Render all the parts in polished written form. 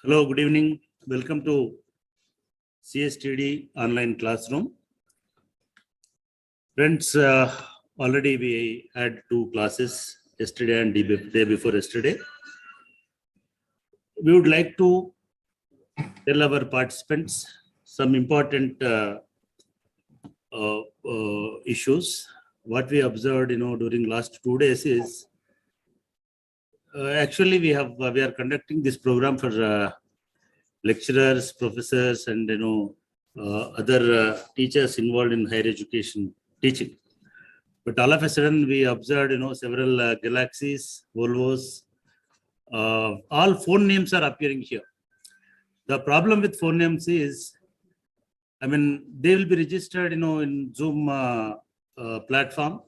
Hello, good evening. Welcome to CSTD online classroom. Friends, already we had two classes yesterday and day before yesterday. We would like to tell our participants some important issues. What we observed, during last 2 days is actually we are conducting this program for lecturers, professors, and other teachers involved in higher education teaching. But all of a sudden, we observed several galaxies, Volvos. All phone names are appearing here. The problem with phone names is, they will be registered, in Zoom platform.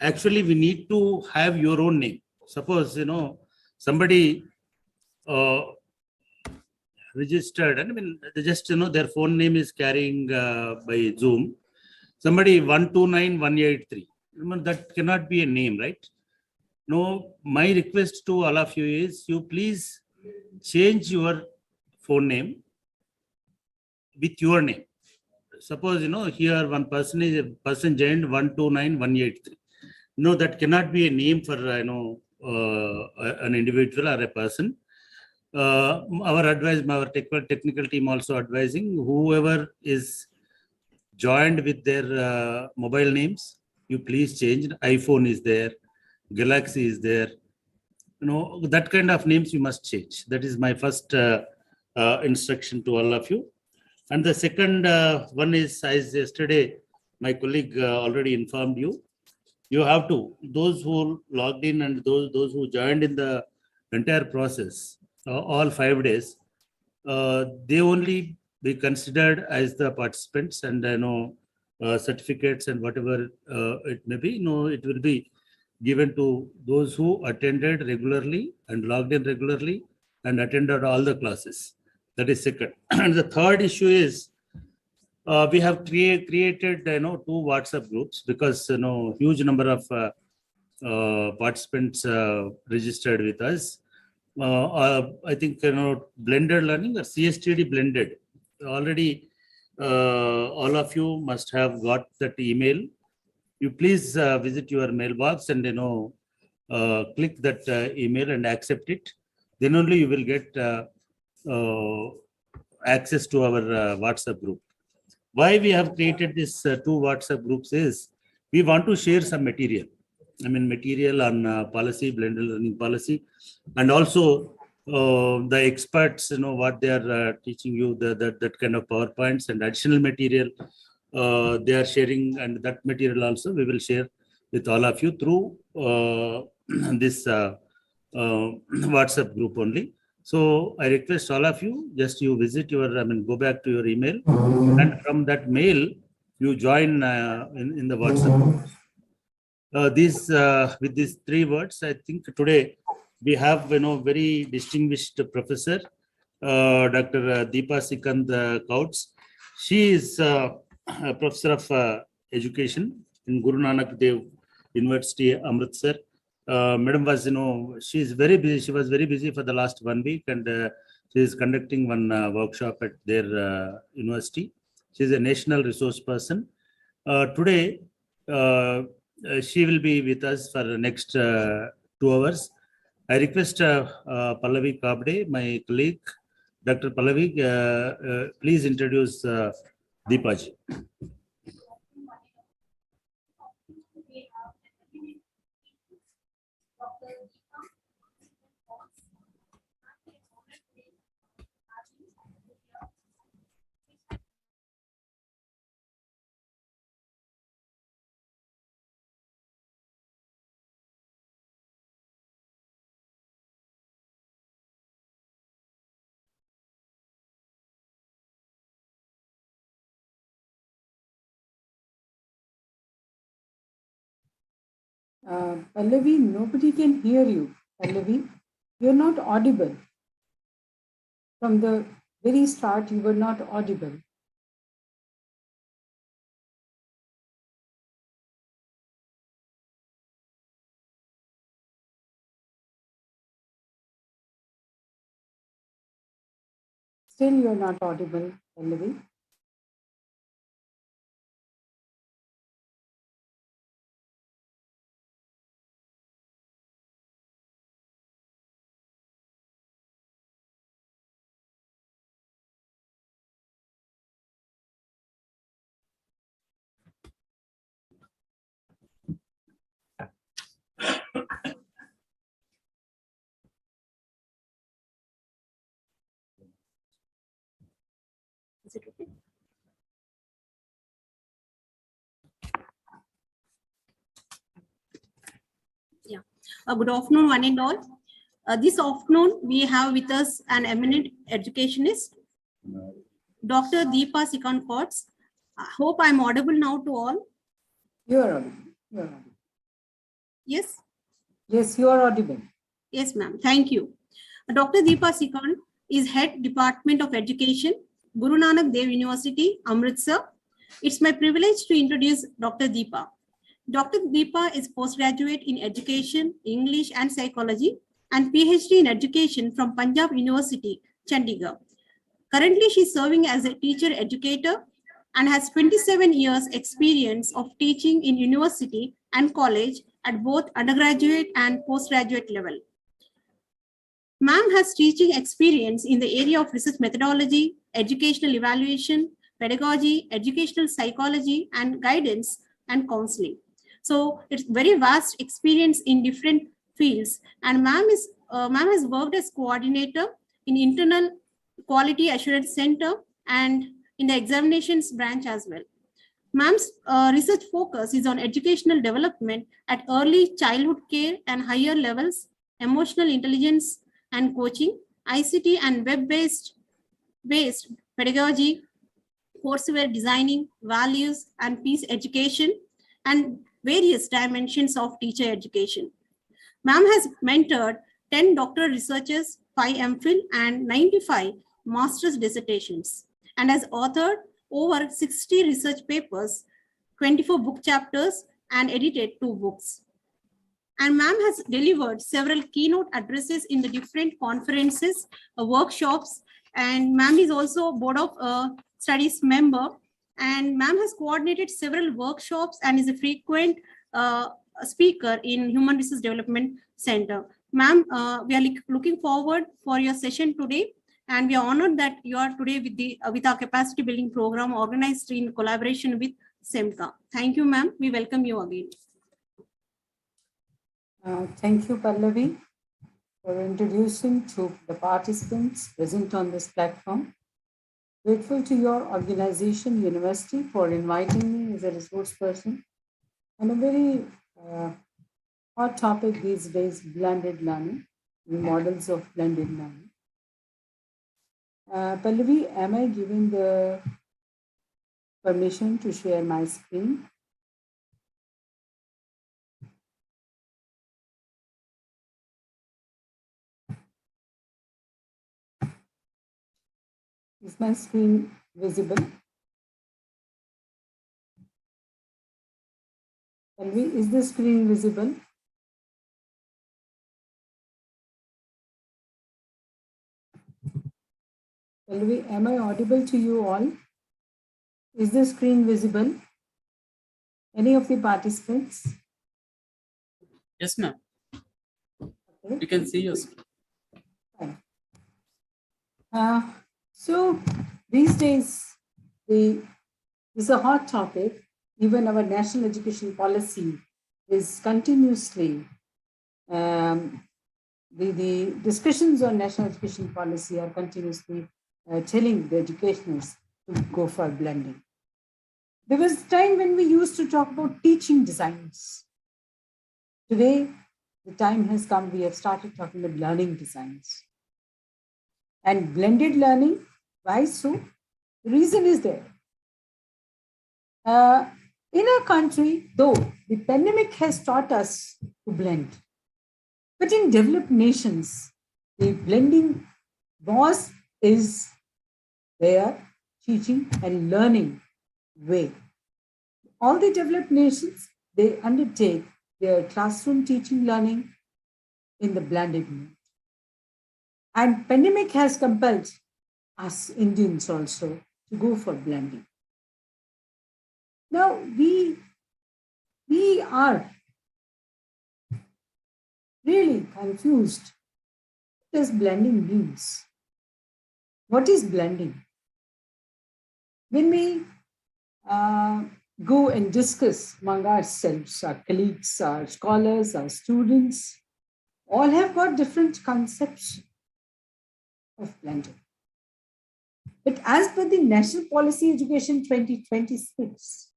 Actually, we need to have your own name. Suppose somebody registered, and just their phone name is carrying by Zoom. Somebody 129183. That cannot be a name, right? No, my request to all of you is you please change your phone name with your name. Suppose here one person is a person joined 129183. No, that cannot be a name for an individual or a person. Our technical team also advising whoever is joined with their mobile names, you please change. iPhone is there, Galaxy is there. That kind of names you must change. That is my first instruction to all of you. And the second one is, as yesterday my colleague already informed you, you have to, those who logged in and those who joined in the entire process, all 5 days, they only be considered as the participants, and certificates and whatever it may be, it will be given to those who attended regularly and logged in regularly and attended all the classes. That is second. And the third issue is we have created two WhatsApp groups because huge number of participants registered with us. I think blended learning or CSTD blended. Already all of you must have got that email. You please visit your mailbox and click that email and accept it. Then only you will get access to our WhatsApp group. Why we have created this two WhatsApp groups is we want to share some material. Material on policy, blended learning policy, and also the experts, what they are teaching you, that kind of PowerPoints and additional material they are sharing, and that material also we will share with all of you through this WhatsApp group only. So I request all of you, just you visit your, go back to your email, and from that mail you join in the WhatsApp group. With these three words, I think today we have very distinguished professor, Dr. Deepa Kauts. She is a professor of education in Guru Nanak Dev University, Amritsar. Madam was, she is very busy. She was very busy for the last 1 week, and she is conducting one workshop at their university. She is a national resource person. Today, she will be with us for the next 2 hours. I request Pallavi Kabde, my colleague, Dr. Pallavi, please introduce Deepaji. Pallavi, nobody can hear you. Pallavi, you're not audible. From the very start, you were not audible. Still, you're not audible, Pallavi. Is it okay? Yeah. Good afternoon, one and all. This afternoon, we have with us an eminent educationist, Dr. Deepa Sikankots. I hope I'm audible now to all. You are audible. You are audible. Yes? Yes, you are audible. Yes, ma'am. Thank you. Dr. Deepa Sikand is Head Department of Education, Guru Nanak Dev University, Amritsar. It's my privilege to introduce Dr. Deepa. Dr. Deepa is postgraduate in education, English and psychology, and PhD in education from Punjab University, Chandigarh. Currently, she is serving as a teacher educator and has 27 years experience of teaching in university and college at both undergraduate and postgraduate level. Ma'am has teaching experience in the area of research methodology, educational evaluation, pedagogy, educational psychology, and guidance and counseling. So it's very vast experience in different fields. And ma'am has worked as coordinator in internal quality assurance center and in the examinations branch as well. Ma'am's research focus is on educational development at early childhood care and higher levels, emotional intelligence and coaching, ICT and web-based pedagogy, courseware designing, values and peace education, and various dimensions of teacher education. Ma'am has mentored 10 doctoral researchers, 5 MPhil, and 95 master's dissertations, and has authored over 60 research papers, 24 book chapters, and edited 2 books. And ma'am has delivered several keynote addresses in the different conferences, workshops, and ma'am is also board of studies member. And ma'am has coordinated several workshops and is a frequent speaker in Human Resource Development Center. Ma'am, we are looking forward for your session today. And we are honored that you are today with our capacity building program organized in collaboration with SEMCA. Thank you, ma'am. We welcome you again. Thank you, Pallavi, for introducing to the participants present on this platform. Grateful to your organization, university, for inviting me as a resource person on a very hot topic these days, blended learning, models of blended learning. Pallavi, am I given the permission to share my screen? Is my screen visible? Pallavi, is the screen visible? Pallavi, am I audible to you all? Is the screen visible? Any of the participants? Yes, ma'am. Okay. You can see your screen. Fine. So these days, this is a hot topic. Even our national education policy is continuously, the discussions on national education policy are continuously telling the educationals to go for blending. There was a time when we used to talk about teaching designs. Today, the time has come, we have started talking about learning designs. And blended learning, why so? The reason is there. In our country, though, the pandemic has taught us to blend. But in developed nations, the blending is their teaching and learning way. All the developed nations, they undertake their classroom teaching learning in the blended mode. And pandemic has compelled us Indians also to go for blending. Now, we are really confused. What does blending means? What is blending? When we go and discuss among ourselves, our colleagues, our scholars, our students, all have got different concepts of blending. But as per the National Policy Education 2026,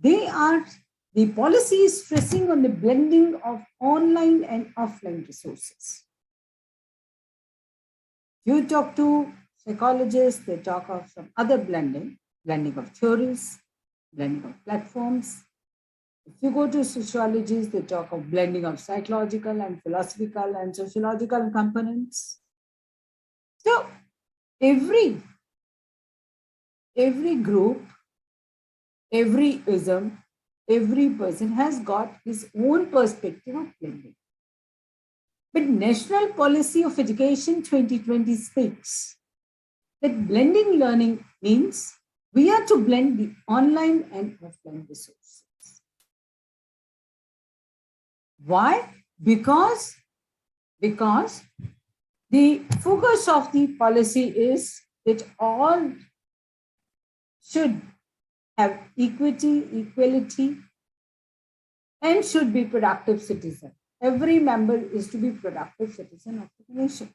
the policy is stressing on the blending of online and offline resources. You talk to psychologists, they talk of some other blending of theories, blending of platforms. If you go to sociologists, they talk of blending of psychological and philosophical and sociological components. So every group, every ism, every person has got his own perspective of blending. But National Policy of Education 2026, that blending learning means we are to blend the online and offline resources. Why? Because the focus of the policy is that all should have equality, and should be productive citizen. Every member is to be productive citizen of the nation.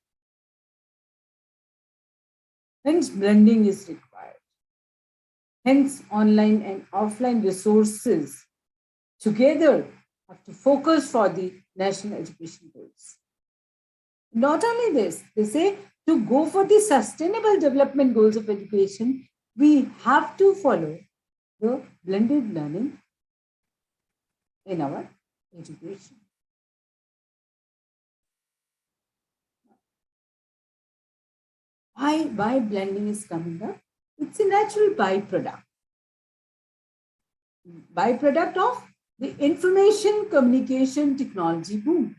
Hence, blending is required. Hence, online and offline resources together have to focus for the national education goals. Not only this, they say to go for the sustainable development goals of education, we have to follow the blended learning in our education. Why blending is coming up? It's a natural byproduct of the information communication technology boom.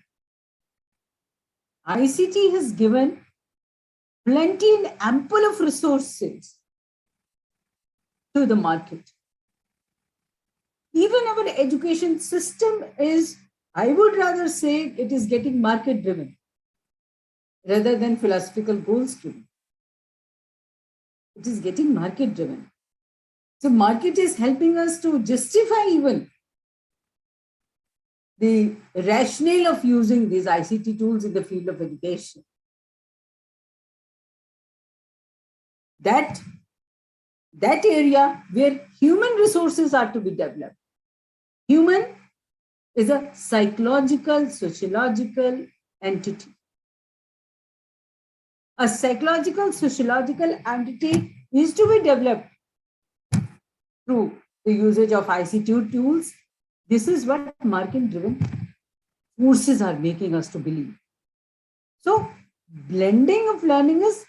ICT has given plenty and ample of resources to the market. Even our education system is, I would rather say, it is getting market driven rather than philosophical goals driven. It is getting market driven. So market is helping us to justify even the rationale of using these ICT tools in the field of education. That area where human resources are to be developed. Human is a psychological, sociological entity. A psychological, sociological entity is to be developed through the usage of ICT tools. This is what market-driven forces are making us to believe. So, blending of learning is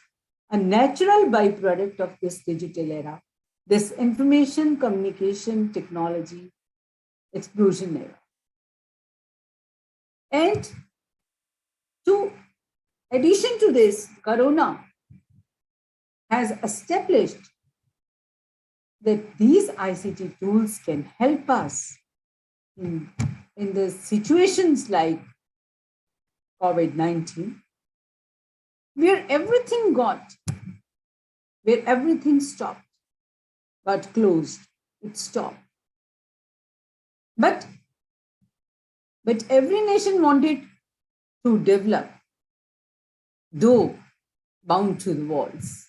a natural byproduct of this digital era, this information communication technology explosion era. And to addition to this, Corona has established that these ICT tools can help us in the situations like COVID-19, where everything stopped, got closed, it stopped. But every nation wanted to develop, though bound to the walls.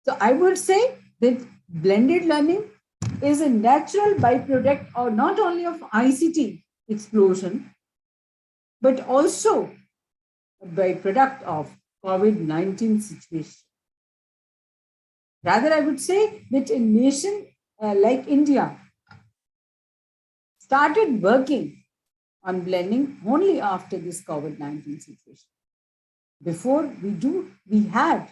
So I would say that blended learning is a natural byproduct or not only of ICT explosion, but also a byproduct of COVID-19 situation. Rather, I would say that a nation like India started working on blending only after this COVID-19 situation. Before we had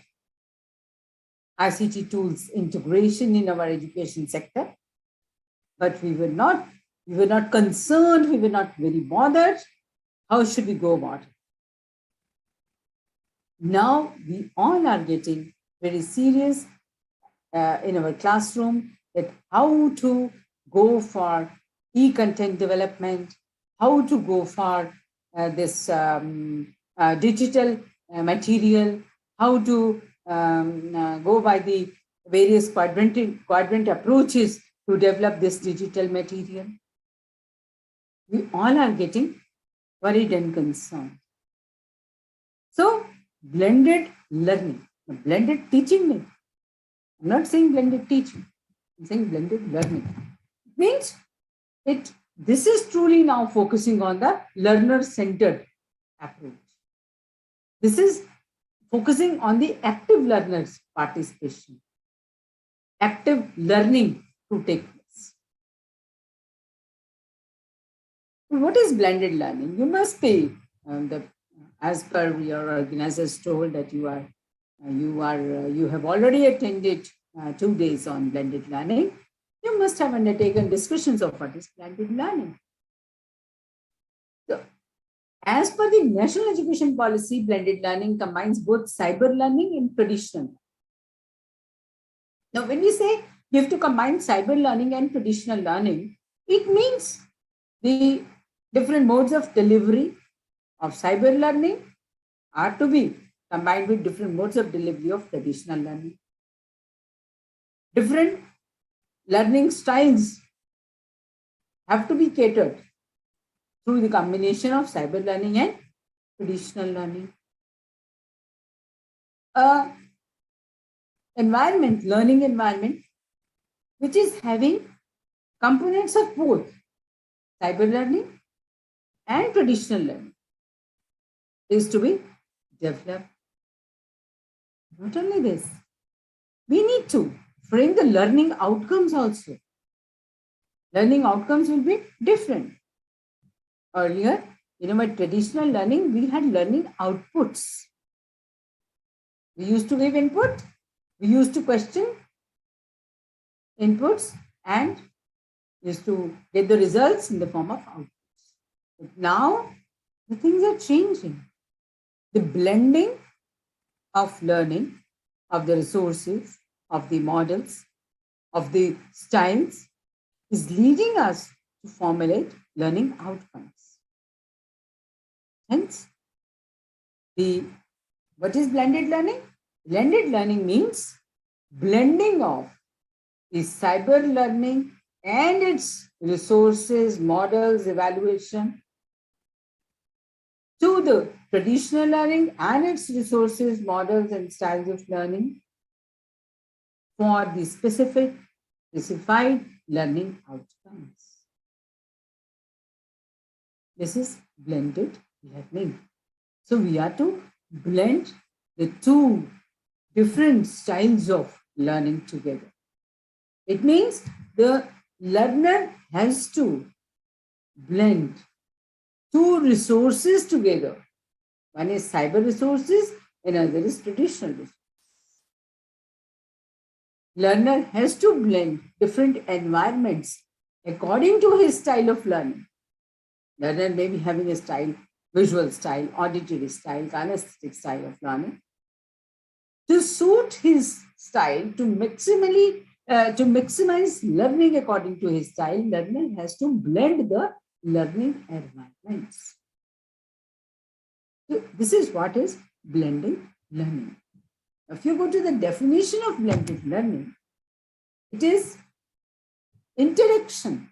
ICT tools integration in our education sector, but we were not concerned, we were not very bothered. How should we go about it? Now we all are getting very serious in our classroom that how to go for e-content development, how to go for this digital material, how to go by the various quadrant approaches to develop this digital material. We all are getting worried and concerned. So, blended learning, blended teaching. I'm not saying blended teaching, I'm saying blended learning. It means this is truly now focusing on the learner-centered approach. This is focusing on the active learners' participation, active learning to take place. What is blended learning? You must be, as per your organizers told that you have already attended 2 days on blended learning. You must have undertaken discussions of what is blended learning. So, as per the National Education Policy, blended learning combines both cyber learning and traditional. Now, when we say you have to combine cyber learning and traditional learning, it means the different modes of delivery of cyber learning are to be combined with different modes of delivery of traditional learning. Different learning styles have to be catered through the combination of cyber learning and traditional learning. Learning environment, which is having components of both cyber learning and traditional learning, is to be developed. Not only this, we need to frame the learning outcomes also. Learning outcomes will be different. Earlier, by traditional learning, we had learning outputs. We used to give input, we used to question inputs, and used to get the results in the form of outputs. But now, the things are changing. The blending of learning, of the resources, of the models, of the styles is leading us to formulate learning outcomes. Hence, what is blended learning? Blended learning means blending of the cyber learning and its resources, models, evaluation to the traditional learning and its resources, models, and styles of learning for the specified learning outcomes. This is blended learning. So we are to blend the two different styles of learning together. It means the learner has to blend two resources together. One is cyber resources, another is traditional resources. Learner has to blend different environments according to his style of learning. Learner may be having a style, visual style, auditory style, kinesthetic style of learning. To suit his style, to maximize learning according to his style, learner has to blend the learning environments. So this is what is blending learning. If you go to the definition of blended learning, it is integration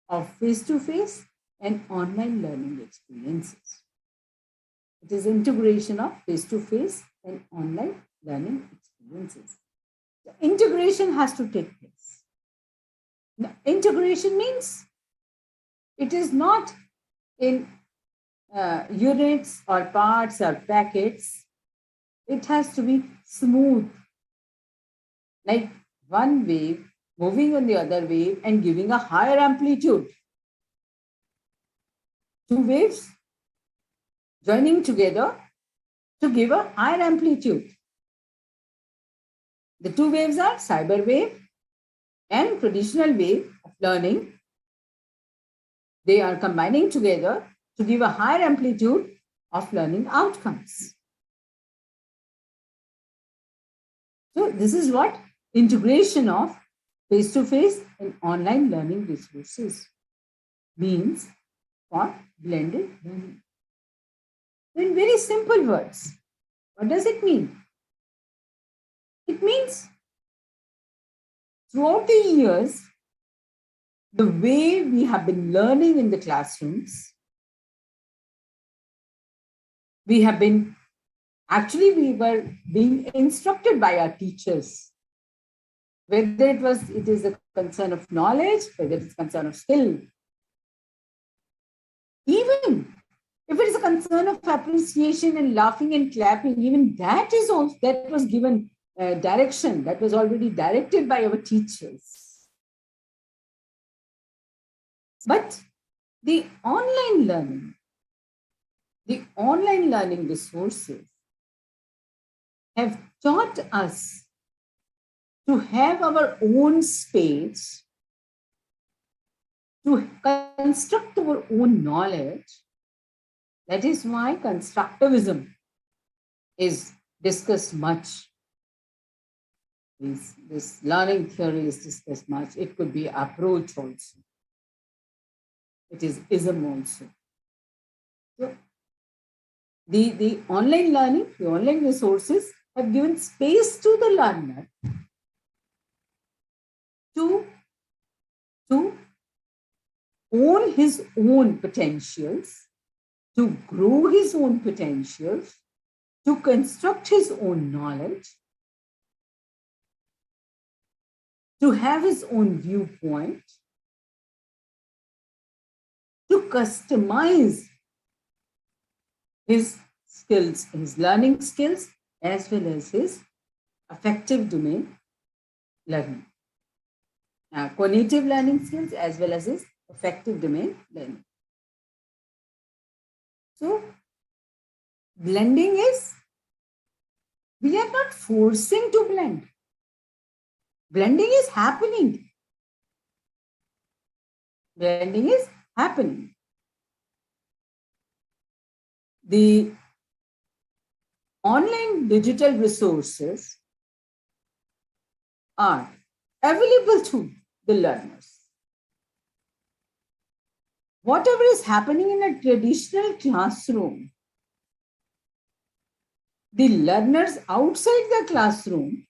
of face-to-face and online learning experiences. It is integration of face-to-face and online learning experiences. The integration has to take place. Now, integration means it is not in units or parts or packets. It has to be smooth, like one wave moving on the other wave and giving a higher amplitude. Two waves joining together to give a higher amplitude. The two waves are cyber wave and traditional wave of learning. They are combining together to give a higher amplitude of learning outcomes. So this is what integration of face-to-face and online learning resources means for blended learning. In very simple words, what does it mean? It means throughout the years, the way we have been learning in the classrooms, we were being instructed by our teachers, whether it is a concern of knowledge, whether it's a concern of skill, even if it is a concern of appreciation and laughing and clapping, even that was given direction, that was already directed by our teachers. But the online learning resources have taught us to have our own space, to construct our own knowledge. That is why constructivism is discussed much. This learning theory is discussed much. It could be approach also. It is ism also. So the online learning, the online resources have given space to the learner to own his own potentials, to grow his own potentials, to construct his own knowledge, to have his own viewpoint, to customize his skills, his learning skills, as well as his affective domain learning, cognitive learning skills, as well as his affective domain learning. So, blending is, we are not forcing to blend. Blending is happening. Blending is happening. The online digital resources are available to the learners. Whatever is happening in a traditional classroom, the learners outside the classroom,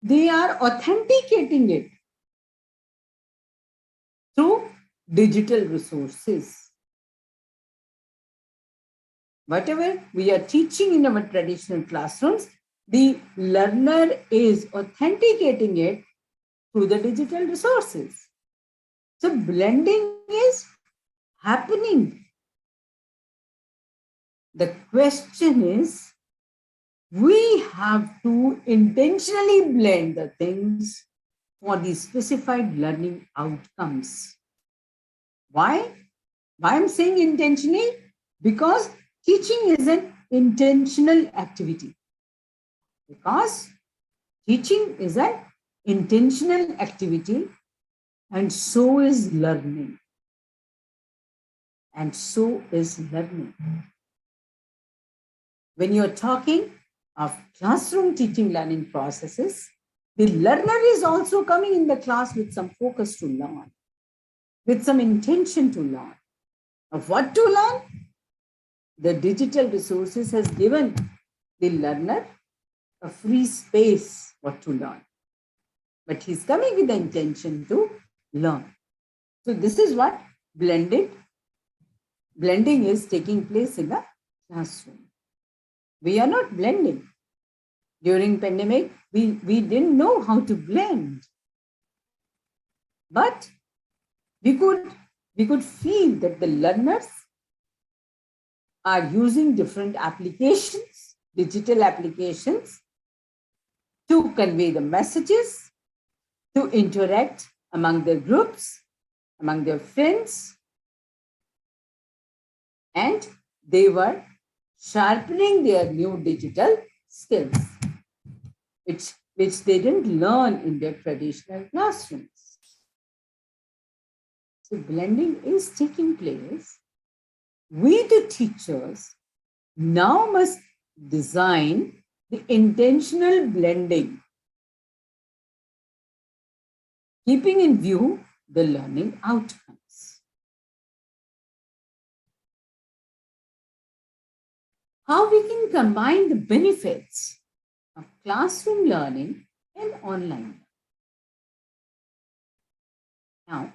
they are authenticating it through digital resources. Whatever we are teaching in our traditional classrooms, the learner is authenticating it through the digital resources. So blending is happening. The question is, we have to intentionally blend the things for the specified learning outcomes. Why? Why I'm saying intentionally? Because teaching is an intentional activity. Because teaching is an intentional activity, and so is learning. And so is learning. When you're talking of classroom teaching learning processes, the learner is also coming in the class with some focus to learn, with some intention to learn. Of what to learn? The digital resources has given the learner a free space what to learn. But he's coming with the intention to learn. So this is what blending is taking place in the classroom. We are not blending. During pandemic, we didn't know how to blend. But we could feel that the learners are using different applications, digital applications, to convey the messages, to interact among their groups, among their friends, and they were sharpening their new digital skills, which they didn't learn in their traditional classrooms. So blending is taking place. We, the teachers, now must design the intentional blending, keeping in view the learning outcomes. How we can combine the benefits of classroom learning and online learning. Now,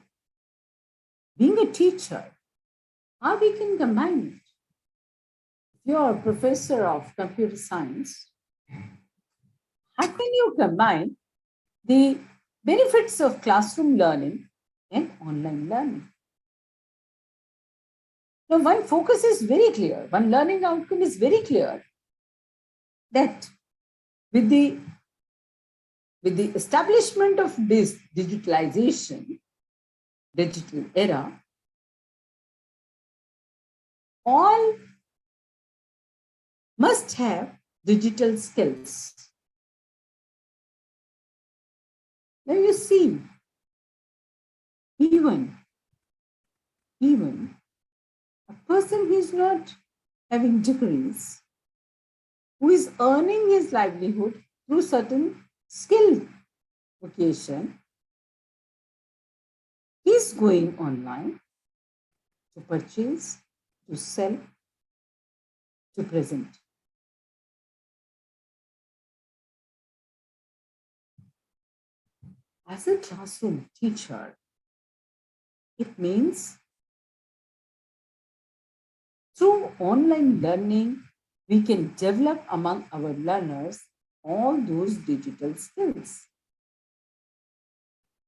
being a teacher, how we can combine it? If you're a professor of computer science, how can you combine the benefits of classroom learning and online learning? Now, one focus is very clear, one learning outcome is very clear, that with the establishment of this digitalization, digital era, all must have digital skills. Now you see, even a person who is not having degrees, who is earning his livelihood through certain skill vocation, he's going online to purchase, to sell, to present. As a classroom teacher, it means through online learning, we can develop among our learners all those digital skills.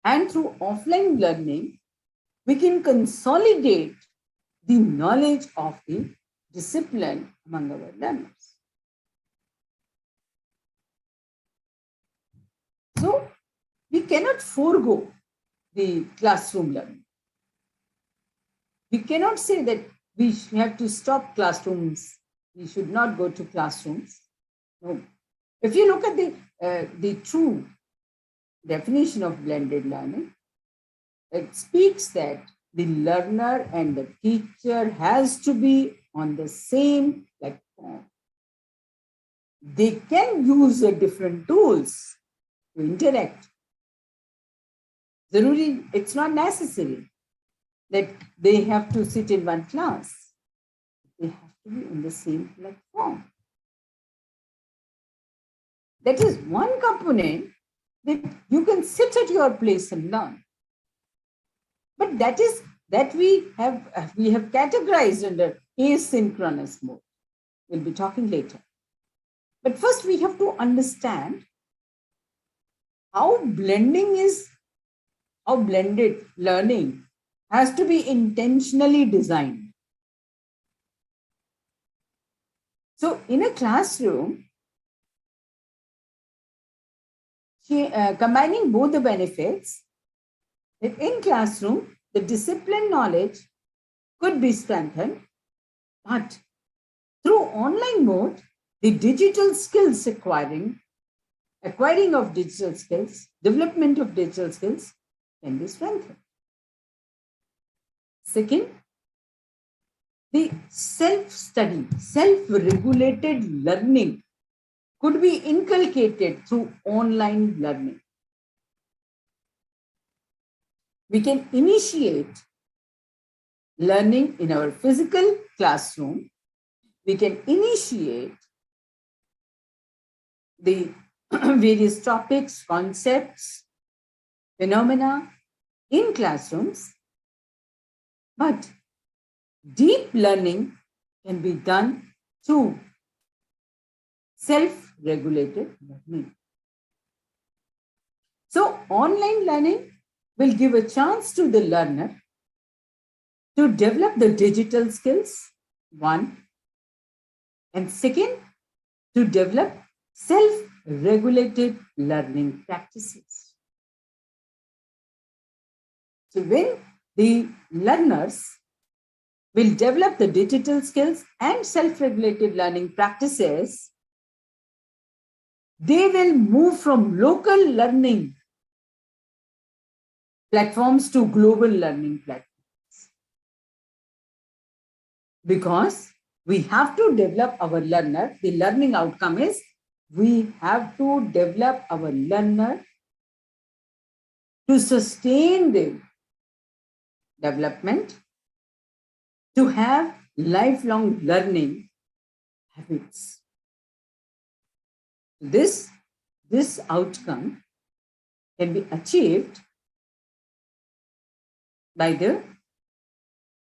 And through offline learning, we can consolidate the knowledge of the discipline among our learners. So, we cannot forego the classroom learning. We cannot say that we have to stop classrooms. We should not go to classrooms. No. If you look at the true definition of blended learning, it speaks that the learner and the teacher has to be on the same platform. They can use different tools to interact. It's not necessary that they have to sit in one class. They have to be on the same platform. That is one component that you can sit at your place and learn. But that we have categorized under asynchronous mode. We'll be talking later. But first we have to understand how blended learning has to be intentionally designed. So in a classroom, combining both the benefits, that in classroom, the discipline knowledge could be strengthened, but through online mode, the digital skills acquiring of digital skills, development of digital skills can be strengthened. Second, the self-study, self-regulated learning could be inculcated through online learning. We can initiate learning in our physical classroom. We can initiate the various topics, concepts, phenomena in classrooms, but deep learning can be done through self-regulated learning. So online learning will give a chance to the learner to develop the digital skills, one, and second, to develop self-regulated learning practices. So when the learners will develop the digital skills and self-regulated learning practices, they will move from local learning platforms to global learning platforms. Because we have to develop our learner, the learning outcome is we have to develop our learner to sustain their development, to have lifelong learning habits. This outcome can be achieved by the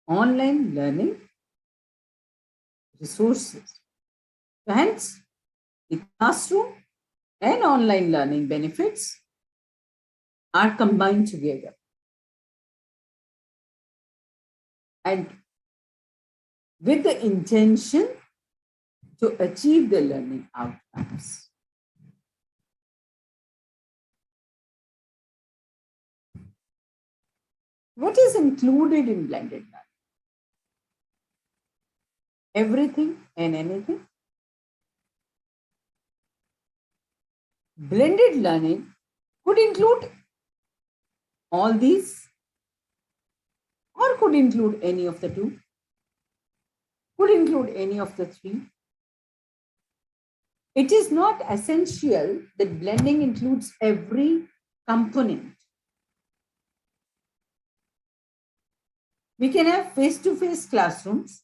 online learning resources. So hence, the classroom and online learning benefits are combined together. And with the intention to achieve the learning outcomes. What is included in blended learning? Everything and anything. Blended learning could include all these, or could include any of the two, could include any of the three. It is not essential that blending includes every component. We can have face-to-face classrooms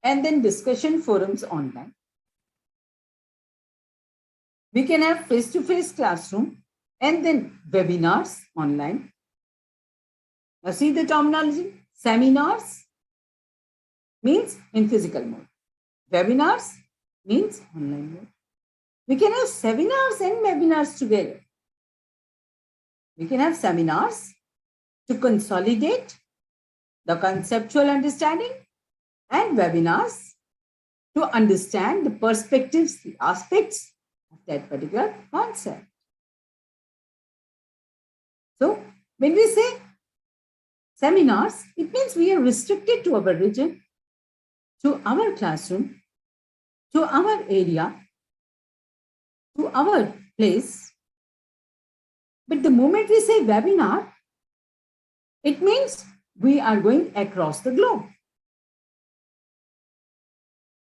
and then discussion forums online. We can have face-to-face classroom and then webinars online. Now see the terminology. Seminars means in physical mode. Webinars means online mode. We can have seminars and webinars together. We can have seminars to consolidate the conceptual understanding and webinars to understand the perspectives, the aspects of that particular concept. So when we say seminars, it means we are restricted to our region, to our classroom, to our area, to our place. But the moment we say webinar, it means we are going across the globe.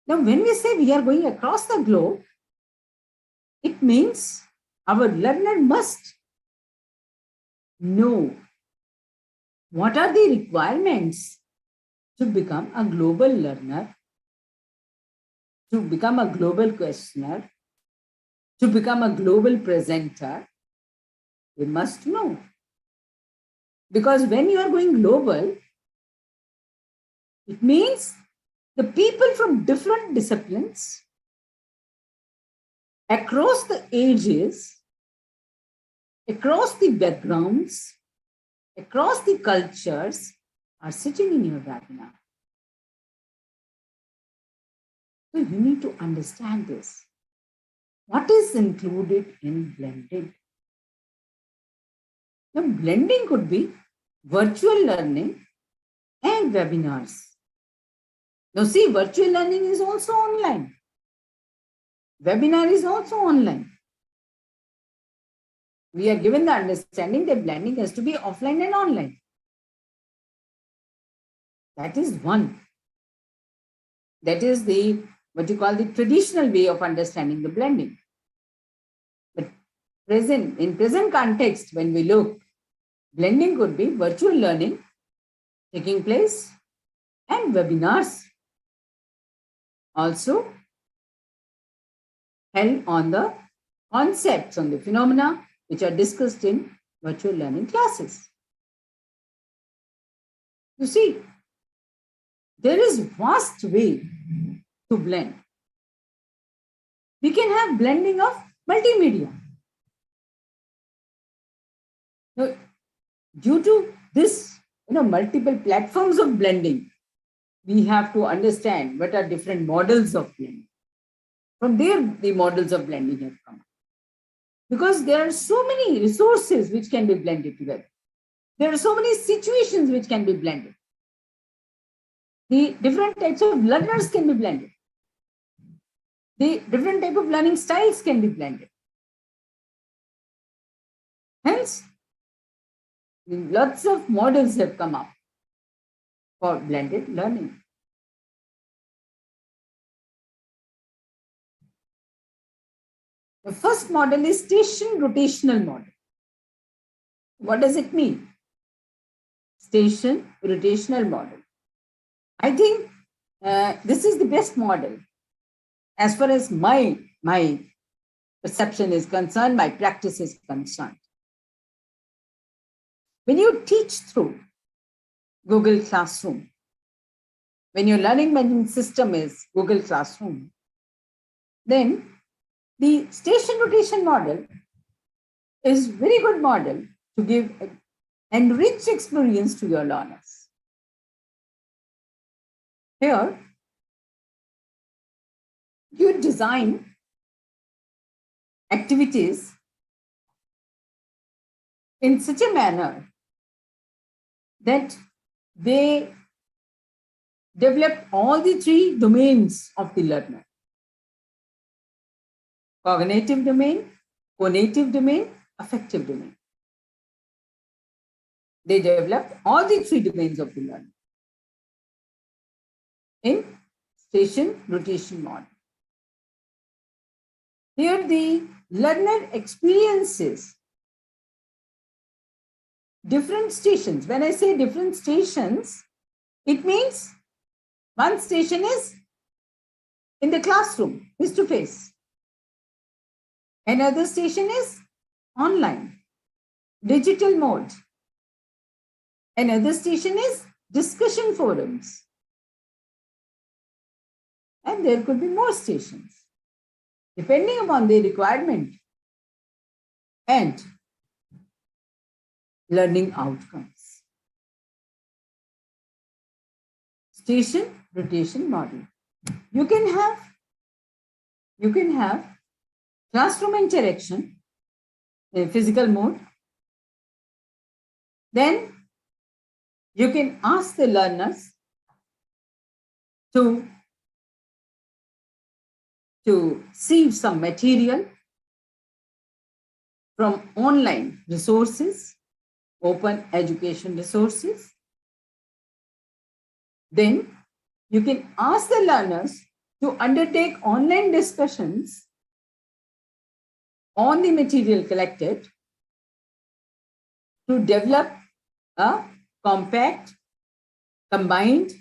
Now, when we say we are going across the globe, it means our learner must know what are the requirements to become a global learner, to become a global questioner, to become a global presenter. They must know. Because when you are going global, it means the people from different disciplines, across the ages, across the backgrounds, across the cultures are sitting in your webinar. So you need to understand this. What is included in blended? Now, blending could be virtual learning and webinars. Now, see, virtual learning is also online. Webinar is also online. We are given the understanding that blending has to be offline and online. That is one. That is the, what you call the traditional way of understanding the blending. But in present context, when we look, blending could be virtual learning taking place and webinars also held on the concepts, on the phenomena which are discussed in virtual learning classes. You see, there is vast way to blend. We can have blending of multimedia. Now, due to this, multiple platforms of blending, we have to understand what are different models of blending. From there, the models of blending have come. Because there are so many resources which can be blended together. There are so many situations which can be blended. The different types of learners can be blended. The different type of learning styles can be blended. Hence, lots of models have come up for blended learning. The first model is station rotational model. What does it mean? Station rotational model. I think this is the best model as far as my perception is concerned, my practice is concerned. When you teach through Google Classroom, when your learning management system is Google Classroom, then the station rotation model is very good model to give an enriched experience to your learners. Here, you design activities in such a manner that they develop all the three domains of the learner: cognitive domain, conative domain, affective domain. They develop all the three domains of the learner in station rotation model. Here the learner experiences different stations. When I say different stations, it means one station is in the classroom, face to face. Another station is online, digital mode. Another station is discussion forums. And there could be more stations, depending upon the requirement and learning outcomes. Station rotation model. You can have classroom interaction in physical mode. Then you can ask the learners to see some material from online resources, open education resources. Then you can ask the learners to undertake online discussions on the material collected to develop a compact, combined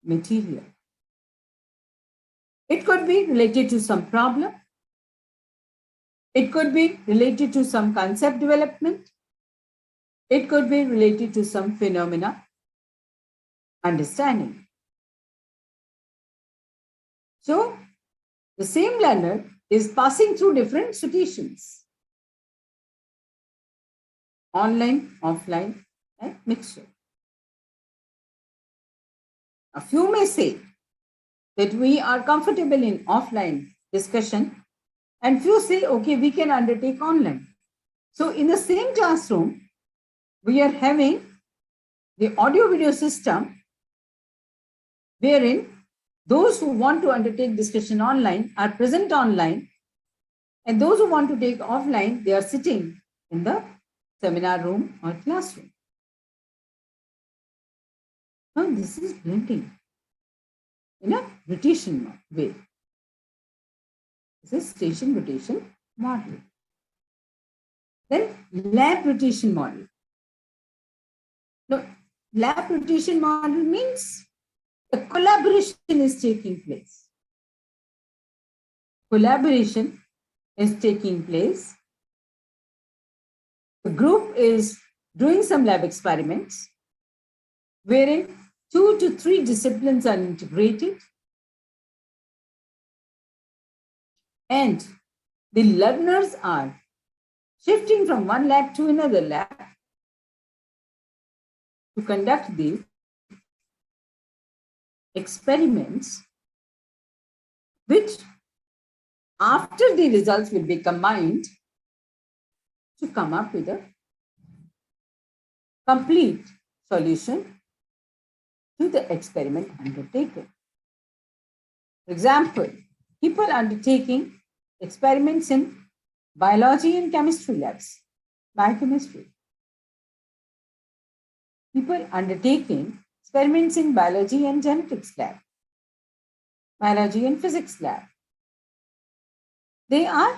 material. It could be related to some problem. It could be related to some concept development. It could be related to some phenomena understanding. So the same learner is passing through different situations: online, offline, and mixture. A few may say that we are comfortable in offline discussion, and few say, okay, we can undertake online. So in the same classroom, we are having the audio video system wherein those who want to undertake discussion online are present online, and those who want to take offline, they are sitting in the seminar room or classroom. Now this is blending in a rotation way. This is station rotation model. Then lab rotation model. Now, lab rotation model means the collaboration is taking place. Collaboration is taking place. The group is doing some lab experiments wherein 2 to 3 disciplines are integrated, and the learners are shifting from one lab to another lab to conduct the experiments, which after the results will be combined to come up with a complete solution to the experiment undertaken. For example, people undertaking experiments in biology and chemistry labs, biochemistry. People undertaking experiments in biology and genetics lab, biology and physics lab. They are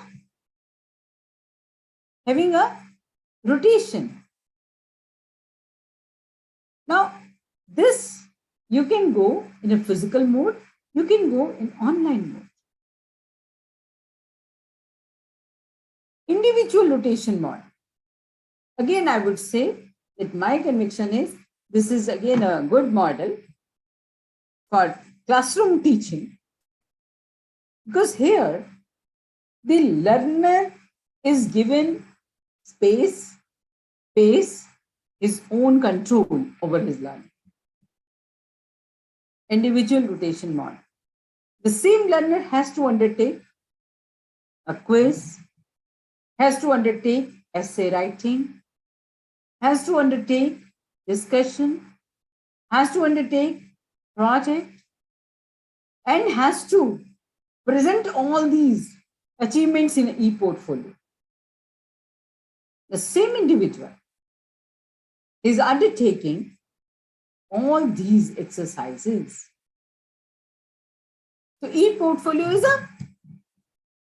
having a rotation. Now, this you can go in a physical mode, you can go in online mode. Individual rotation mode. Again, I would say that my conviction is this is again a good model for classroom teaching, because here the learner is given space, his own control over his learning. Individual rotation mode. The same learner has to undertake a quiz, has to undertake essay writing, has to undertake discussion, has to undertake project, and has to present all these achievements in an e-portfolio. The same individual is undertaking all these exercises. So e-portfolio is a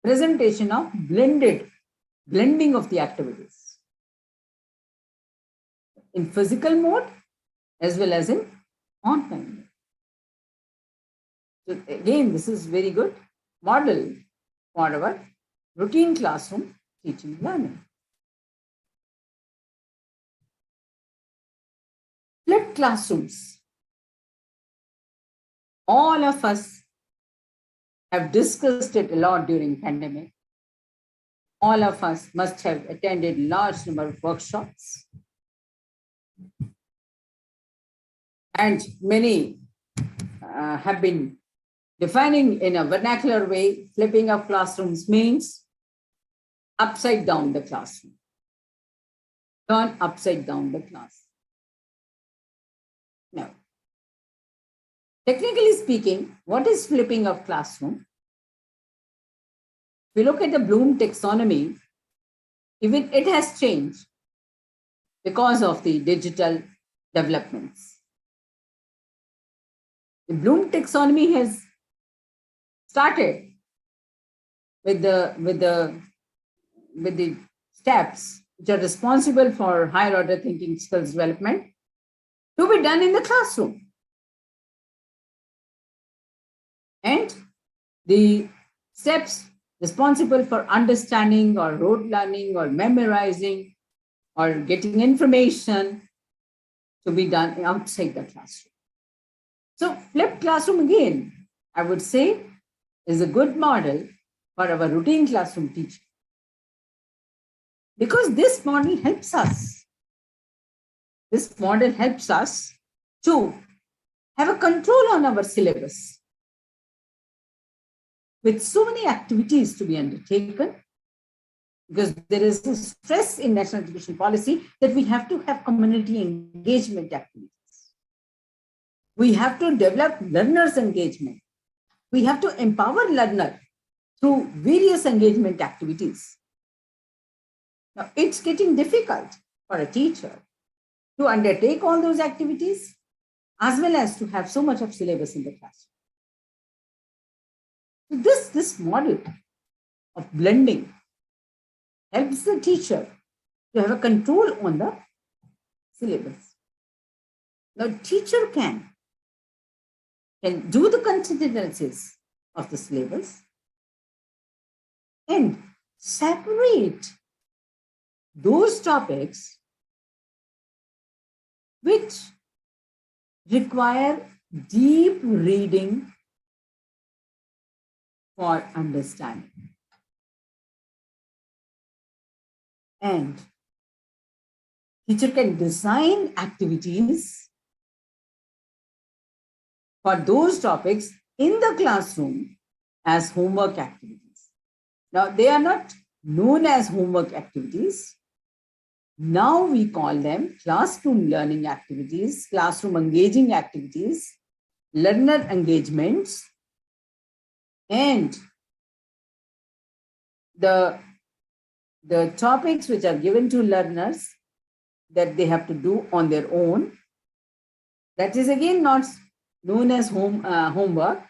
presentation of blending of the activities in physical mode as well as in online mode. So again, this is very good model for our routine classroom teaching learning. Flipped classrooms. All of us have discussed it a lot during pandemic. All of us must have attended large number of workshops. And many have been defining in a vernacular way, flipping of classrooms means upside down the classroom. Turn upside down the class. Now, technically speaking, what is flipping of classroom? If we look at the Bloom taxonomy, even it has changed because of the digital developments. The Bloom taxonomy has started with the steps which are responsible for higher order thinking skills development to be done in the classroom. And the steps responsible for understanding or rote learning or memorizing or getting information to be done outside the classroom. So flipped classroom again, I would say, is a good model for our routine classroom teaching. Because this model helps us. This model helps us to have a control on our syllabus. With so many activities to be undertaken, because there is a stress in national education policy that we have to have community engagement activities. We have to develop learners' engagement. We have to empower learner through various engagement activities. Now, it's getting difficult for a teacher to undertake all those activities as well as to have so much of syllabus in the classroom. This model of blending helps the teacher to have a control on the syllabus. Now, teacher can do the content analysis of the syllabus and separate those topics which require deep reading for understanding. And teacher can design activities for those topics in the classroom as homework activities. Now, they are not known as homework activities. Now we call them classroom learning activities, classroom engaging activities, learner engagements, and the topics which are given to learners that they have to do on their own. That is again not known as homework.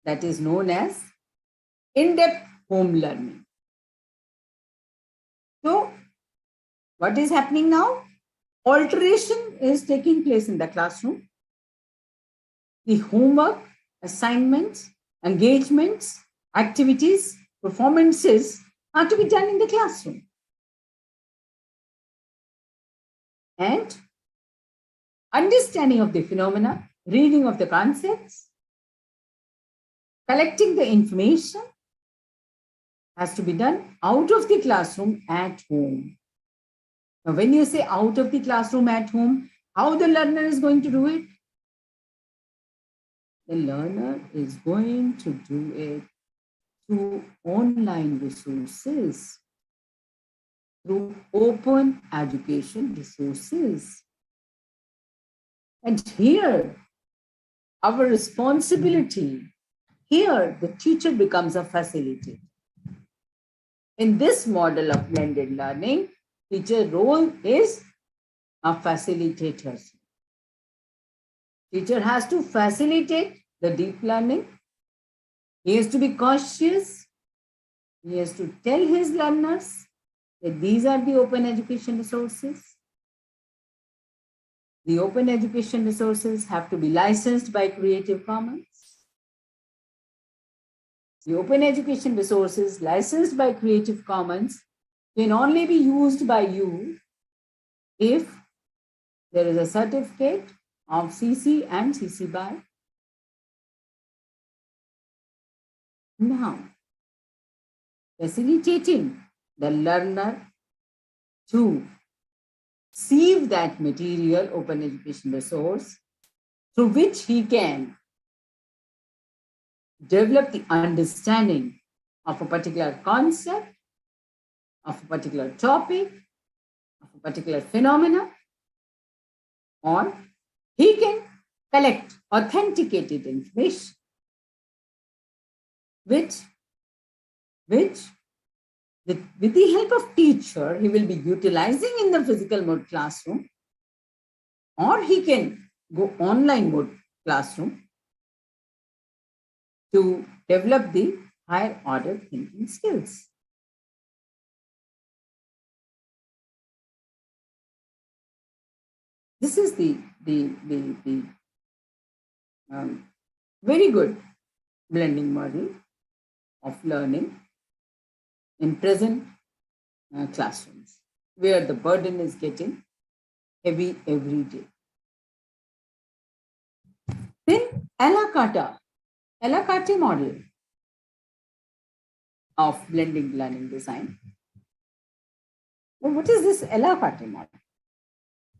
That is known as in-depth home learning. What is happening now? Alteration is taking place in the classroom. The homework, assignments, engagements, activities, performances are to be done in the classroom. And understanding of the phenomena, reading of the concepts, collecting the information has to be done out of the classroom at home. Now, when you say out of the classroom at home, how the learner is going to do it? The learner is going to do it through online resources, through open education resources. And here, our responsibility, here the teacher becomes a facilitator. In this model of blended learning, teacher role is a facilitator. Teacher has to facilitate the deep learning. He has to be cautious. He has to tell his learners that these are the open education resources. The open education resources have to be licensed by Creative Commons. The open education resources licensed by Creative Commons can only be used by you if there is a certificate of CC and CC BY. Now, facilitating the learner to receive that material open education resource through which he can develop the understanding of a particular concept, of a particular topic, of a particular phenomena, or he can collect authenticated information, which with the help of teacher, he will be utilizing in the physical mode classroom, or he can go online mode classroom to develop the higher order thinking skills. This is the very good blending model of learning in present classrooms, where the burden is getting heavy every day. Then a la carte model of blending learning design. Well, what is this a la carte model?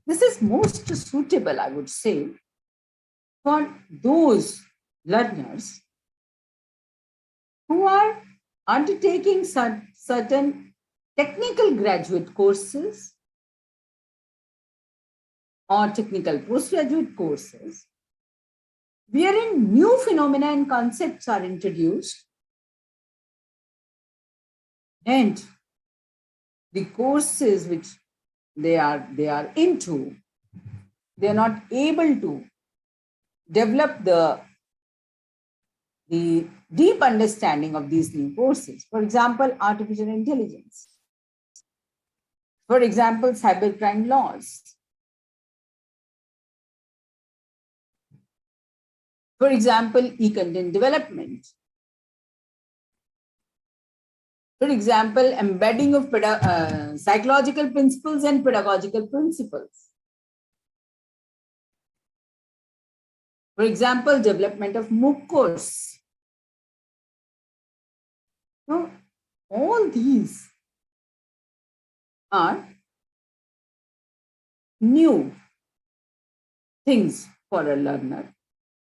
This is most suitable, I would say, for those learners who are undertaking certain technical graduate courses or technical postgraduate courses, wherein new phenomena and concepts are introduced, and the courses which they are into, they are not able to develop the deep understanding of these new courses. For example, artificial intelligence. For example, cybercrime laws. For example, e-content development. For example, embedding of psychological principles and pedagogical principles. For example, development of MOOC course. Now, all these are new things for a learner.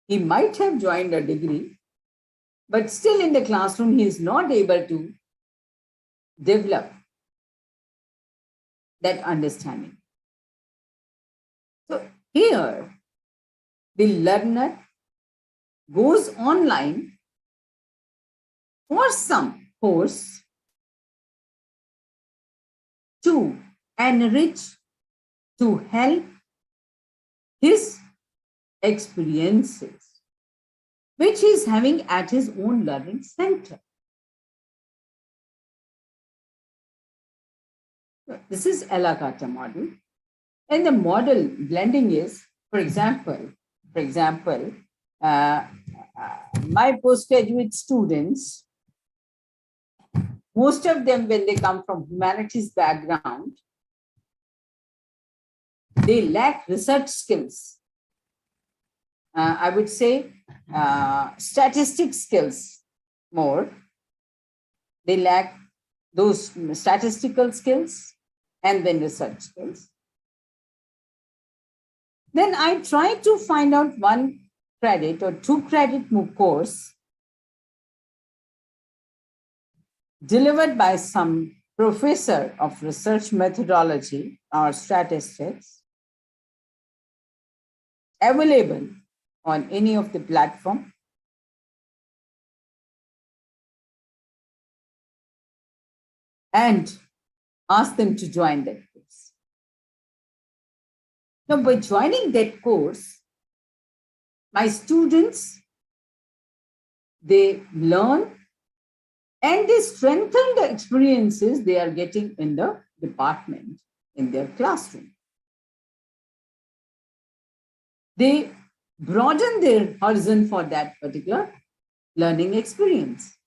He might have joined a degree, but still in the classroom, he is not able to develop that understanding. So here, the learner goes online for some course to enrich, to help his experiences, which he is having at his own learning center. This is a la carte model. And the model blending is, for example, my postgraduate students, most of them, when they come from humanities background, they lack research skills. I would say statistics skills more. They lack those statistical skills and then research skills. Then I try to find out 1 credit or 2 credit MOOC course delivered by some professor of research methodology or statistics available on any of the platform. And ask them to join that course. Now, by joining that course, my students, they learn and they strengthen the experiences they are getting in the department, in their classroom. They broaden their horizon for that particular learning experience.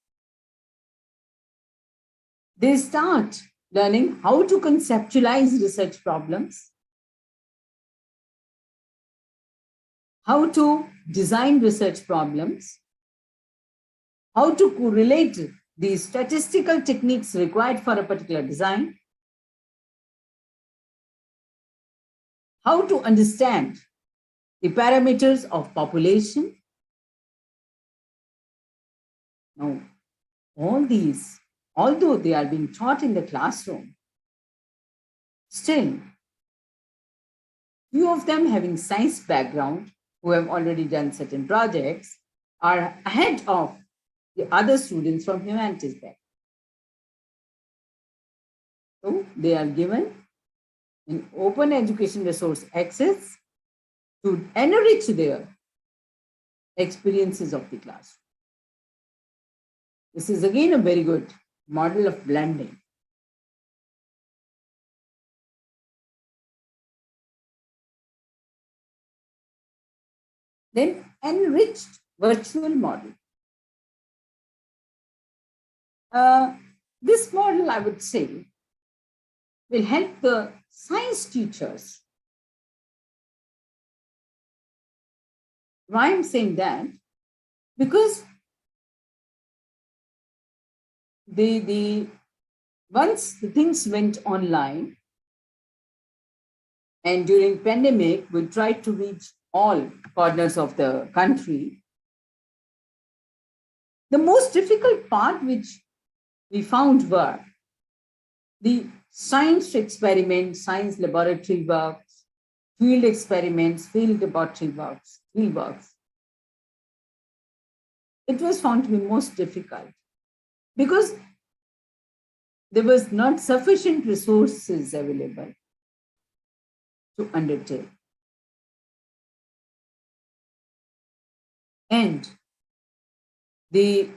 They start learning how to conceptualize research problems, how to design research problems, how to correlate the statistical techniques required for a particular design, how to understand the parameters of population. Now, all these, although they are being taught in the classroom, still, few of them having science background who have already done certain projects are ahead of the other students from humanities background. So they are given an open education resource access to enrich their experiences of the classroom. This is again a very good model of blending. Then enriched virtual model. This model, I would say, will help the science teachers. Why I'm saying that? Because once the things went online, and during pandemic, we tried to reach all corners of the country. The most difficult part which we found were the science experiments, science laboratory works, field experiments, field laboratory works, field works. It was found to be most difficult because there was not sufficient resources available to undertake. And the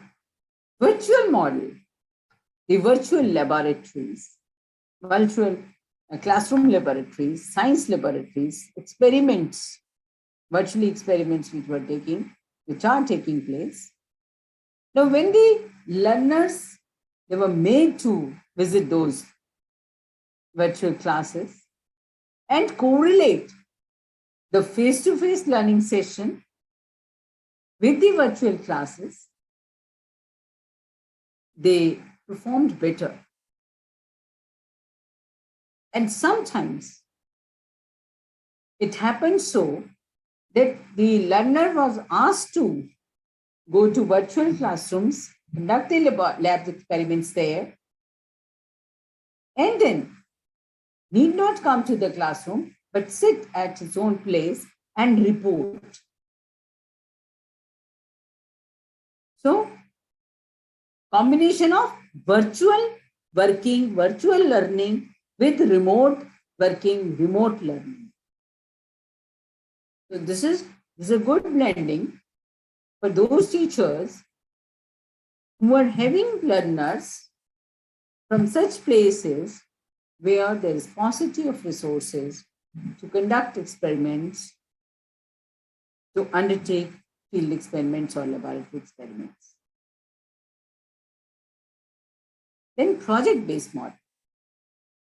virtual model, the virtual laboratories, virtual classroom laboratories, science laboratories, experiments, virtually experiments which are taking place. Now, when the learners, they were made to visit those virtual classes and correlate the face-to-face learning session with the virtual classes, they performed better. And sometimes it happened so that the learner was asked to go to virtual classrooms, conduct the lab experiments there, and then need not come to the classroom, but sit at his own place and report. So, combination of virtual working, virtual learning with remote working, remote learning. So this is a good blending for those teachers who are having learners from such places where there is paucity of resources to conduct experiments, to undertake field experiments or laboratory experiments. Then project-based model.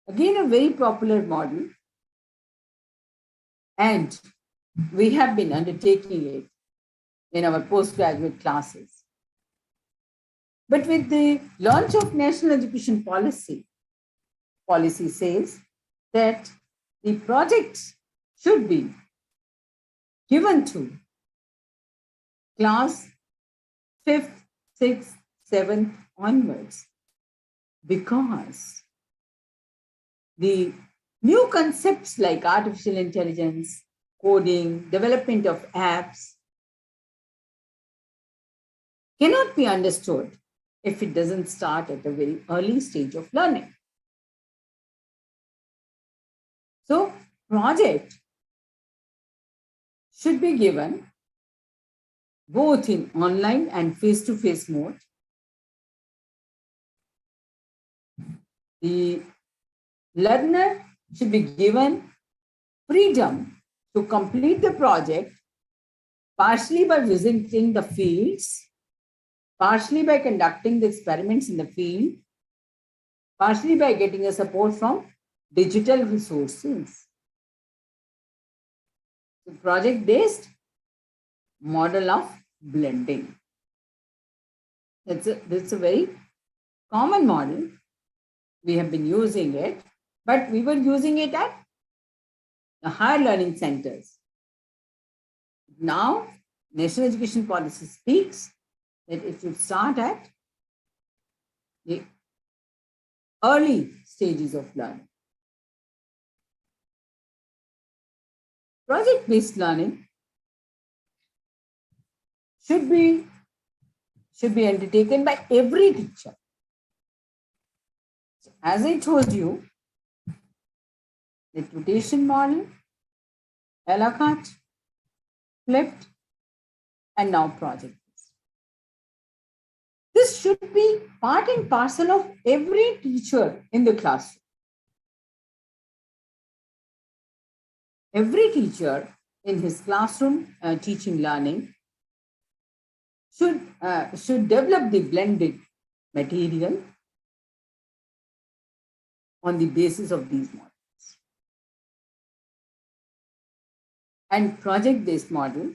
Again, a very popular model, and we have been undertaking it in our postgraduate classes. But with the launch of National Education Policy, policy says that the projects should be given to class 5th, 6th, 7th onwards, because the new concepts like artificial intelligence, coding, development of apps cannot be understood if it doesn't start at a very early stage of learning. So, project should be given both in online and face-to-face mode. The learner should be given freedom to complete the project, partially by visiting the fields, partially by conducting the experiments in the field, partially by getting a support from digital resources. The project-based model of blending. That's a very common model. We have been using it, but we were using it at the higher learning centers. Now, National Education Policy speaks that it should start at the early stages of learning. Project-based learning should be undertaken by every teacher. So, as I told you, the rotation model, a la carte, flipped, and now project-based. This should be part and parcel of every teacher in the classroom. Every teacher in his classroom teaching learning should develop the blended material on the basis of these models. And project-based model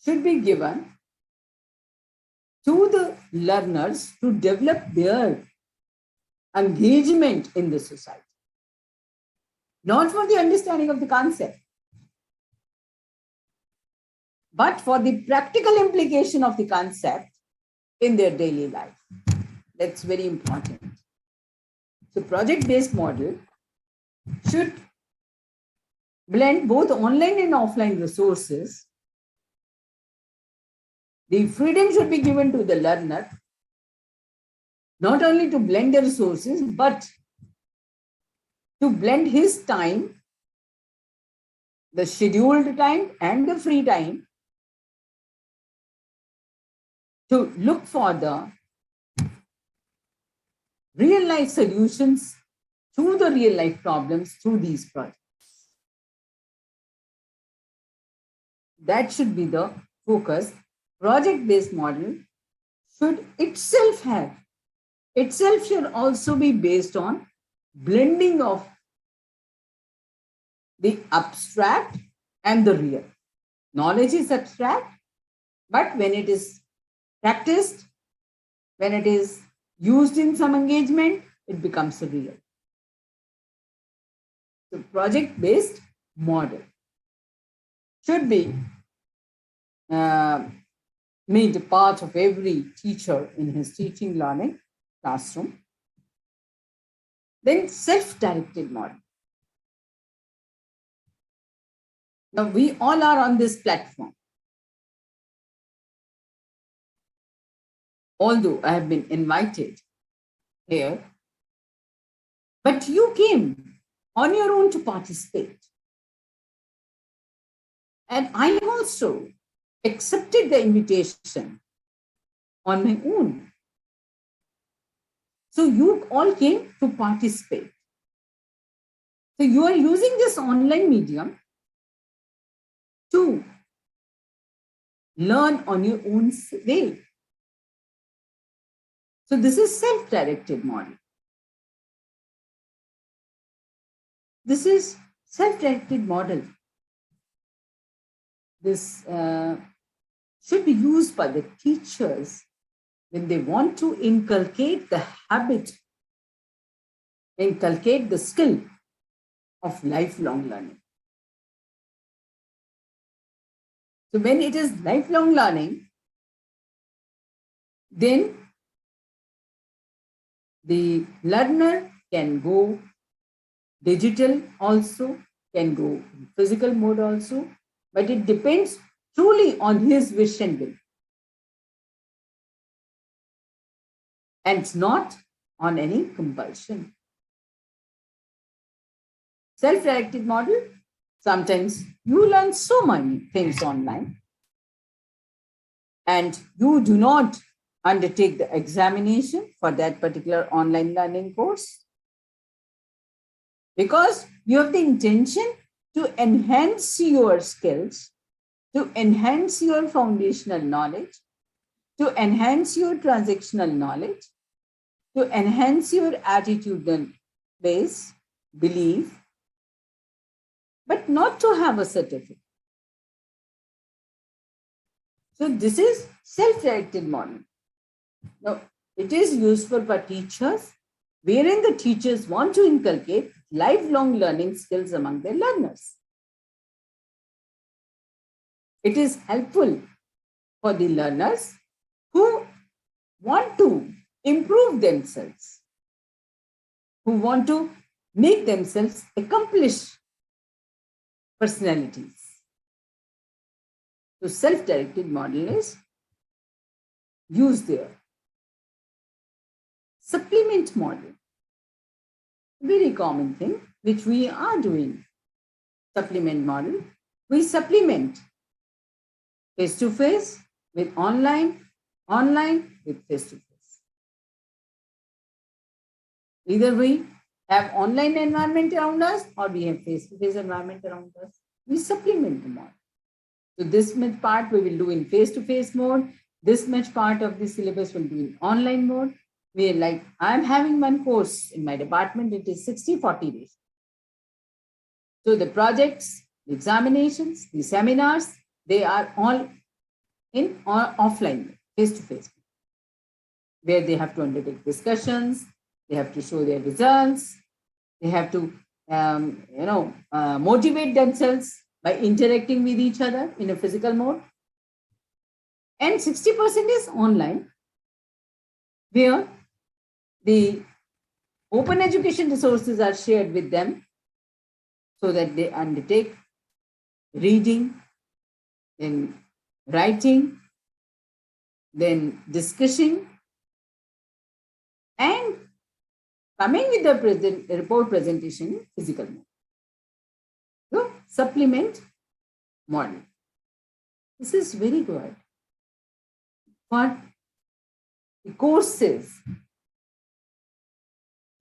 should be given to the learners to develop their engagement in the society, not for the understanding of the concept, but for the practical implication of the concept in their daily life. That's very important. So project-based model should blend both online and offline resources. The freedom should be given to the learner, not only to blend the resources, but to blend his time, the scheduled time and the free time, to look for the real life solutions to the real life problems through these projects. That should be the focus. Project-based model should should also be based on blending of the abstract and the real. Knowledge is abstract, but when it is practiced, when it is used in some engagement, it becomes real. So project-based model should be made a part of every teacher in his teaching learning classroom. Then self-directed model. Now we all are on this platform. Although I have been invited here, but you came on your own to participate. And I also accepted the invitation on my own. So you all came to participate. So you are using this online medium to learn on your own way. So this is self-directed model. This is self-directed model. This should be used by the teachers when they want to inculcate the habit, inculcate the skill of lifelong learning. So when it is lifelong learning, then the learner can go digital also, can go in physical mode also, but it depends truly on his wish and will. And it's not on any compulsion. Self-directed model, sometimes you learn so many things online and you do not undertake the examination for that particular online learning course because you have the intention to enhance your skills, to enhance your foundational knowledge, to enhance your transactional knowledge, to enhance your attitudinal base, belief, but not to have a certificate. So this is self-directed model. Now, it is useful for teachers, wherein the teachers want to inculcate lifelong learning skills among their learners. It is helpful for the learners who want to improve themselves, who want to make themselves accomplished personalities. So self-directed model is used there. Supplement model, very common thing which we are doing. Supplement model, we supplement face-to-face with online, online with face-to-face. Either we have online environment around us or we have face-to-face environment around us. We supplement the model. So this much part we will do in face-to-face mode. This much part of the syllabus will be in online mode. We are like, I'm having one course in my department, it is 60-40 days. So the projects, the examinations, the seminars, they are all in or offline, face-to-face, where they have to undertake discussions, they have to show their results, they have to motivate themselves by interacting with each other in a physical mode. And 60% is online, where the open education resources are shared with them so that they undertake reading, then writing, then discussing, and coming with the report presentation in physical mode. So, supplement model. This is very good for the courses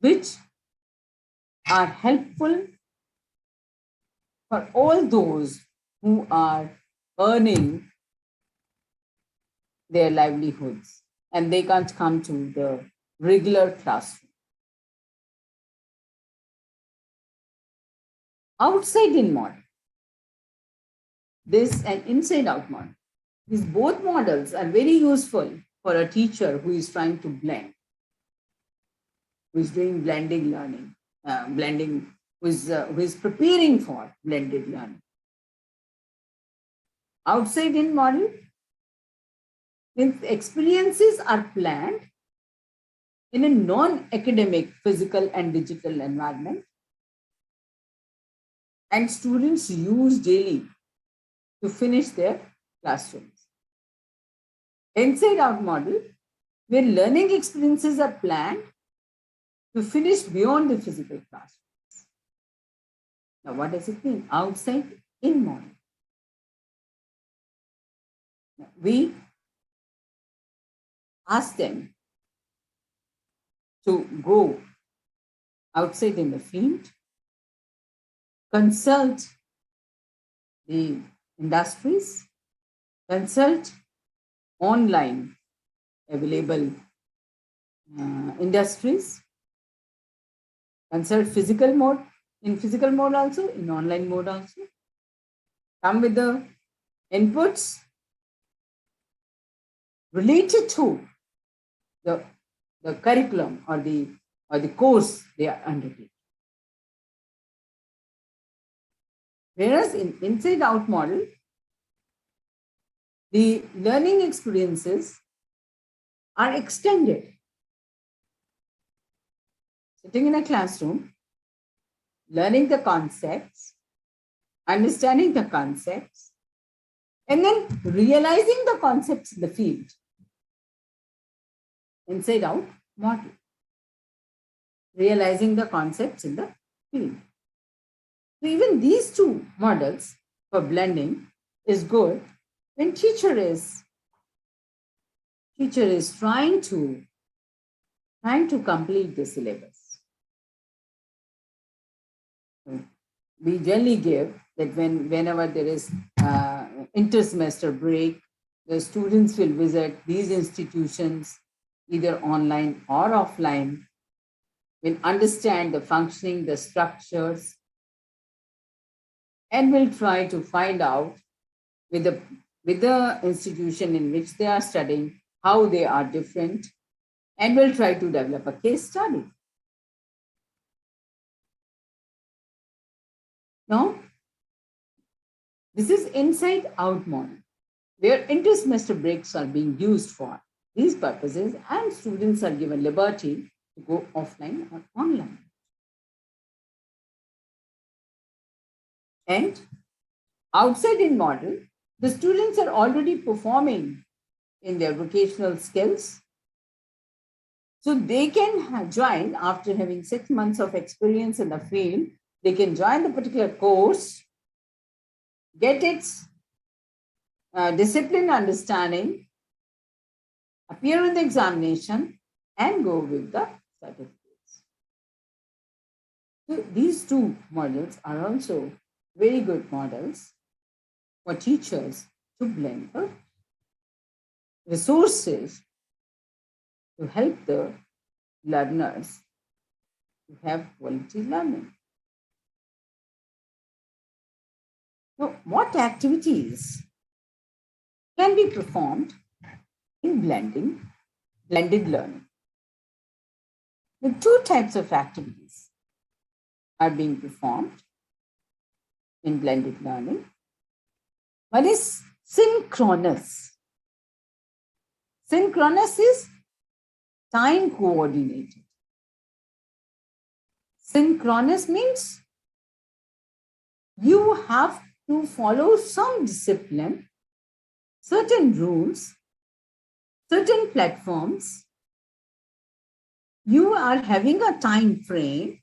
which are helpful for all those who are earning their livelihoods and they can't come to the regular classroom. Outside-in model, this and inside-out model. These both models are very useful for a teacher who is trying to blend, who is doing blending learning, who is preparing for blended learning. Outside-in model means experiences are planned in a non-academic physical and digital environment, and students use daily to finish their classrooms. Inside-out model, where learning experiences are planned to finish beyond the physical classrooms. Now, what does it mean? Outside-in model. Now, we ask them to go outside in the field, consult the industries, consult online available industries, consult physical mode, in physical mode also, in online mode also, come with the inputs related to the curriculum or the course they are undertaking. Whereas in inside out model, the learning experiences are extended. Sitting in a classroom, learning the concepts, understanding the concepts, and then realizing the concepts in the field. Inside out model. Realizing the concepts in the field. So even these two models for blending is good when teacher is trying to complete the syllabus. We generally give that whenever there is inter-semester break, the students will visit these institutions either online or offline, will understand the functioning, the structures, and will try to find out with the institution in which they are studying how they are different, and will try to develop a case study. Now, this is inside out model, where inter-semester breaks are being used for these purposes, and students are given liberty to go offline or online. And outside in model, the students are already performing in their vocational skills. So they can join after having 6 months of experience in the field. They can join the particular course, get its discipline understanding, appear in the examination, and go with the certificates. So these two models are also very good models for teachers to blend the resources to help the learners to have quality learning. So what activities can be performed in blended learning? The two types of activities are being performed in blended learning. One is synchronous. Synchronous is time coordinated. Synchronous means you have to follow some discipline, certain rules, certain platforms. You are having a time frame.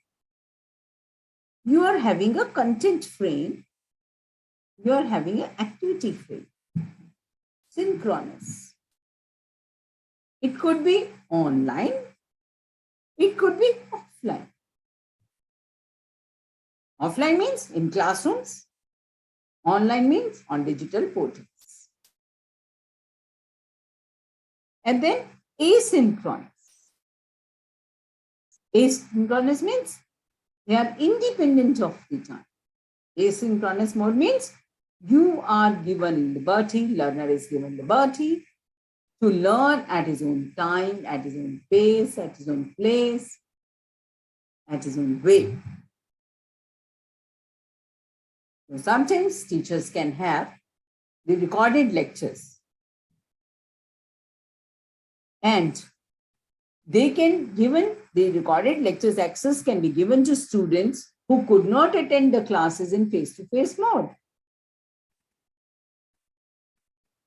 You are having a content frame. You are having an activity frame. Synchronous. It could be online. It could be offline. Offline means in classrooms. Online means on digital portals. And then asynchronous. Asynchronous means they are independent of the time. Asynchronous mode means you are given liberty, learner is given liberty to learn at his own time, at his own pace, at his own place, at his own way. So sometimes teachers can have the recorded lectures, and they can given the recorded lectures access can be given to students who could not attend the classes in face-to-face mode.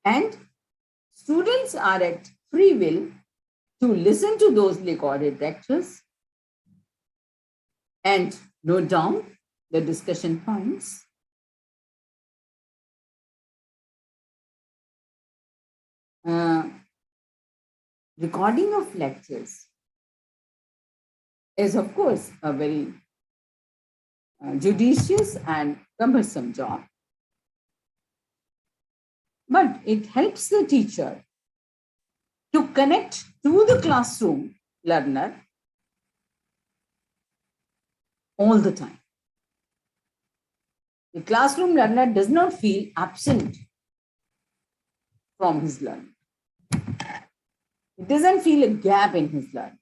And students are at free will to listen to those recorded lectures and note down the discussion points. Recording of lectures is, of course, a very judicious and cumbersome job. But it helps the teacher to connect to the classroom learner all the time. The classroom learner does not feel absent from his learning. It doesn't feel a gap in his learning.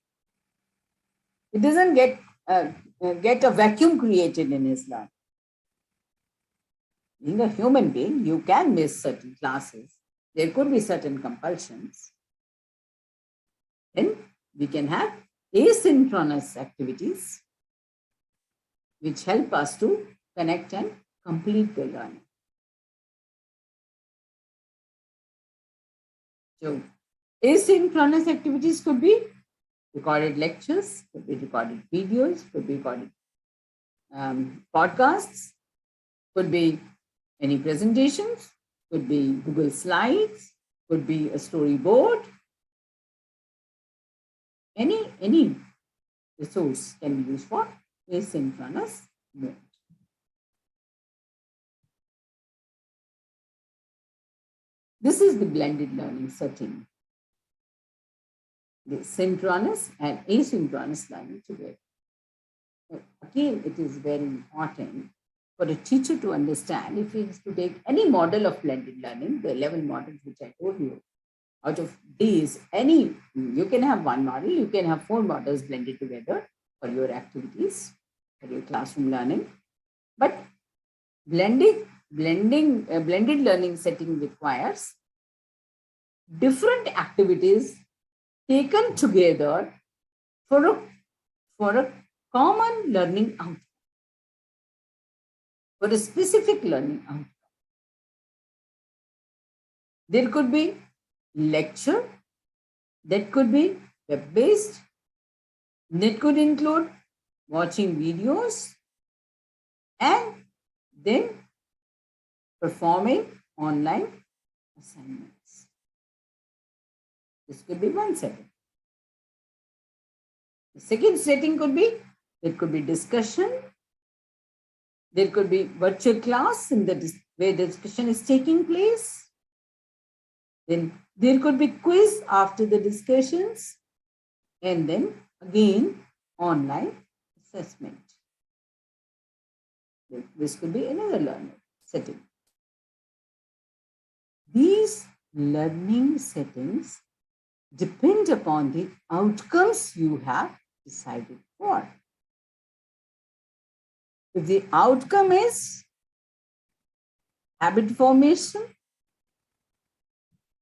It doesn't get a vacuum created in his learning. Being a human being, you can miss certain classes. There could be certain compulsions. Then we can have asynchronous activities which help us to connect and complete the learning. So asynchronous activities could be recorded lectures, could be recorded videos, could be recorded podcasts, could be any presentations, could be Google Slides, could be a storyboard. Any resource can be used for asynchronous mode. This is the blended learning setting. The synchronous and asynchronous learning together. Again, it is very important for a teacher to understand if he is to take any model of blended learning, the 11 models which I told you, out of these, you can have one model, you can have 4 models blended together for your activities, for your classroom learning. But blended learning setting requires different activities taken together for a common learning outcome, for a specific learning outcome. There could be lecture, that could be web-based, that could include watching videos and then performing online assignments. This could be one setting. The second setting could be, there could be discussion, there could be virtual class where the discussion is taking place. Then there could be quiz after the discussions, and then again online assessment. This could be another learning setting. These learning settings depend upon the outcomes you have decided for. If the outcome is habit formation,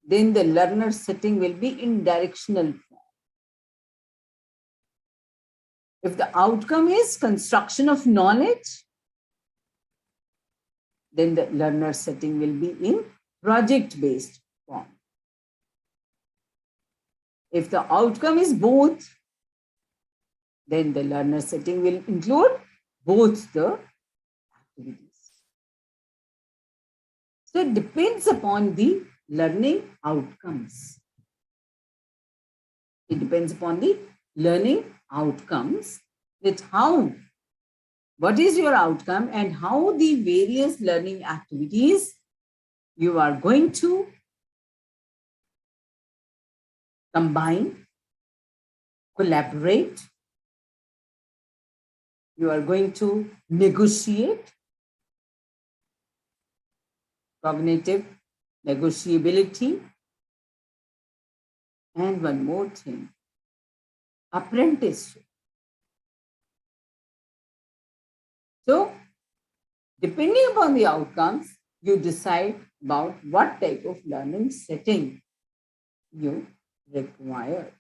then the learner setting will be in directional form. If the outcome is construction of knowledge, then the learner setting will be in project-based form. If the outcome is both, then the learner setting will include both the activities. So it depends upon the learning outcomes. It depends upon the learning outcomes, that what is your outcome and how the various learning activities you are going to combine, collaborate, you are going to negotiate, cognitive negotiability, and one more thing, apprenticeship. So, depending upon the outcomes, you decide about what type of learning setting you require.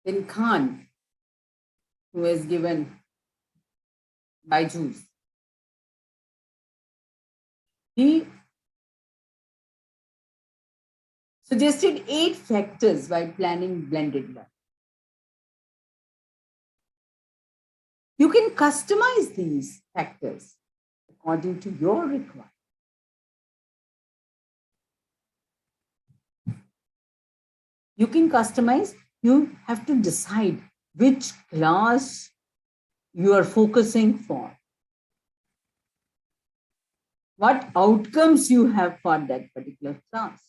Then Khan, who has given Byju's, he suggested 8 factors while planning blended learning. You can customize these factors according to your requirement. You can customize. You have to decide which class you are focusing for, what outcomes you have for that particular class.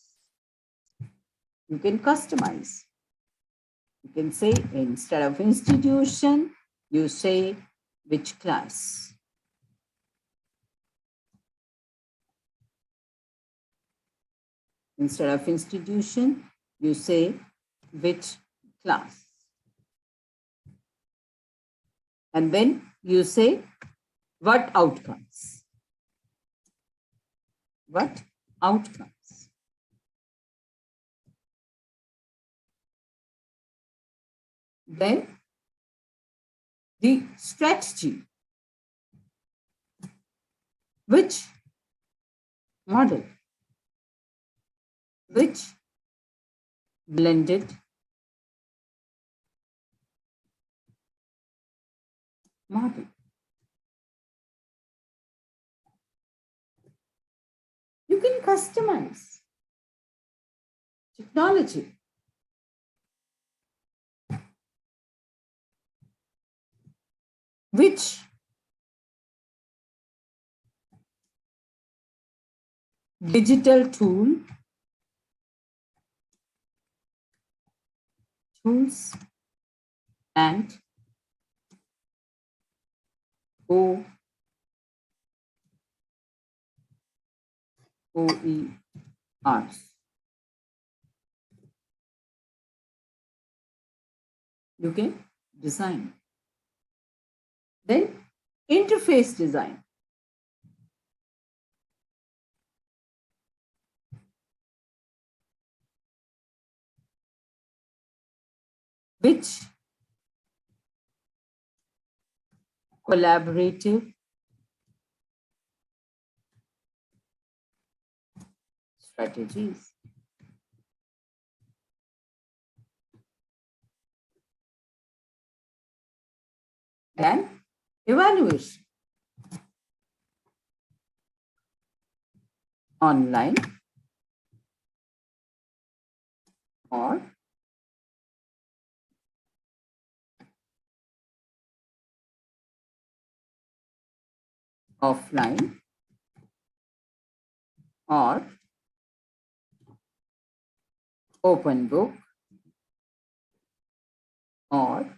You can customize. You can say, instead of institution, you say which class. Instead of institution, you say which class. And then you say what outcomes. What outcomes. Then the strategy. Which model? Which blended model? You can customize technology. Which digital tools and OERs. You can design. Then interface design. Which collaborative strategies. Then evaluation. Online or offline or open book or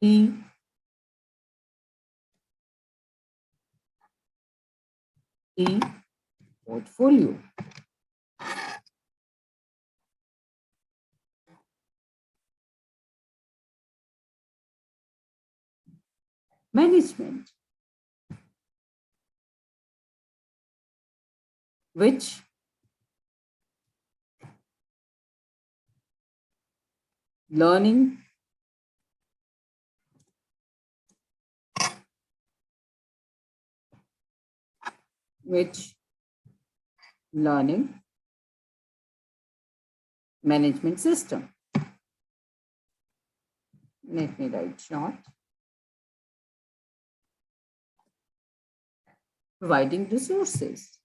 e-portfolio. Management. Which learning management system. Let me write short. Providing resources.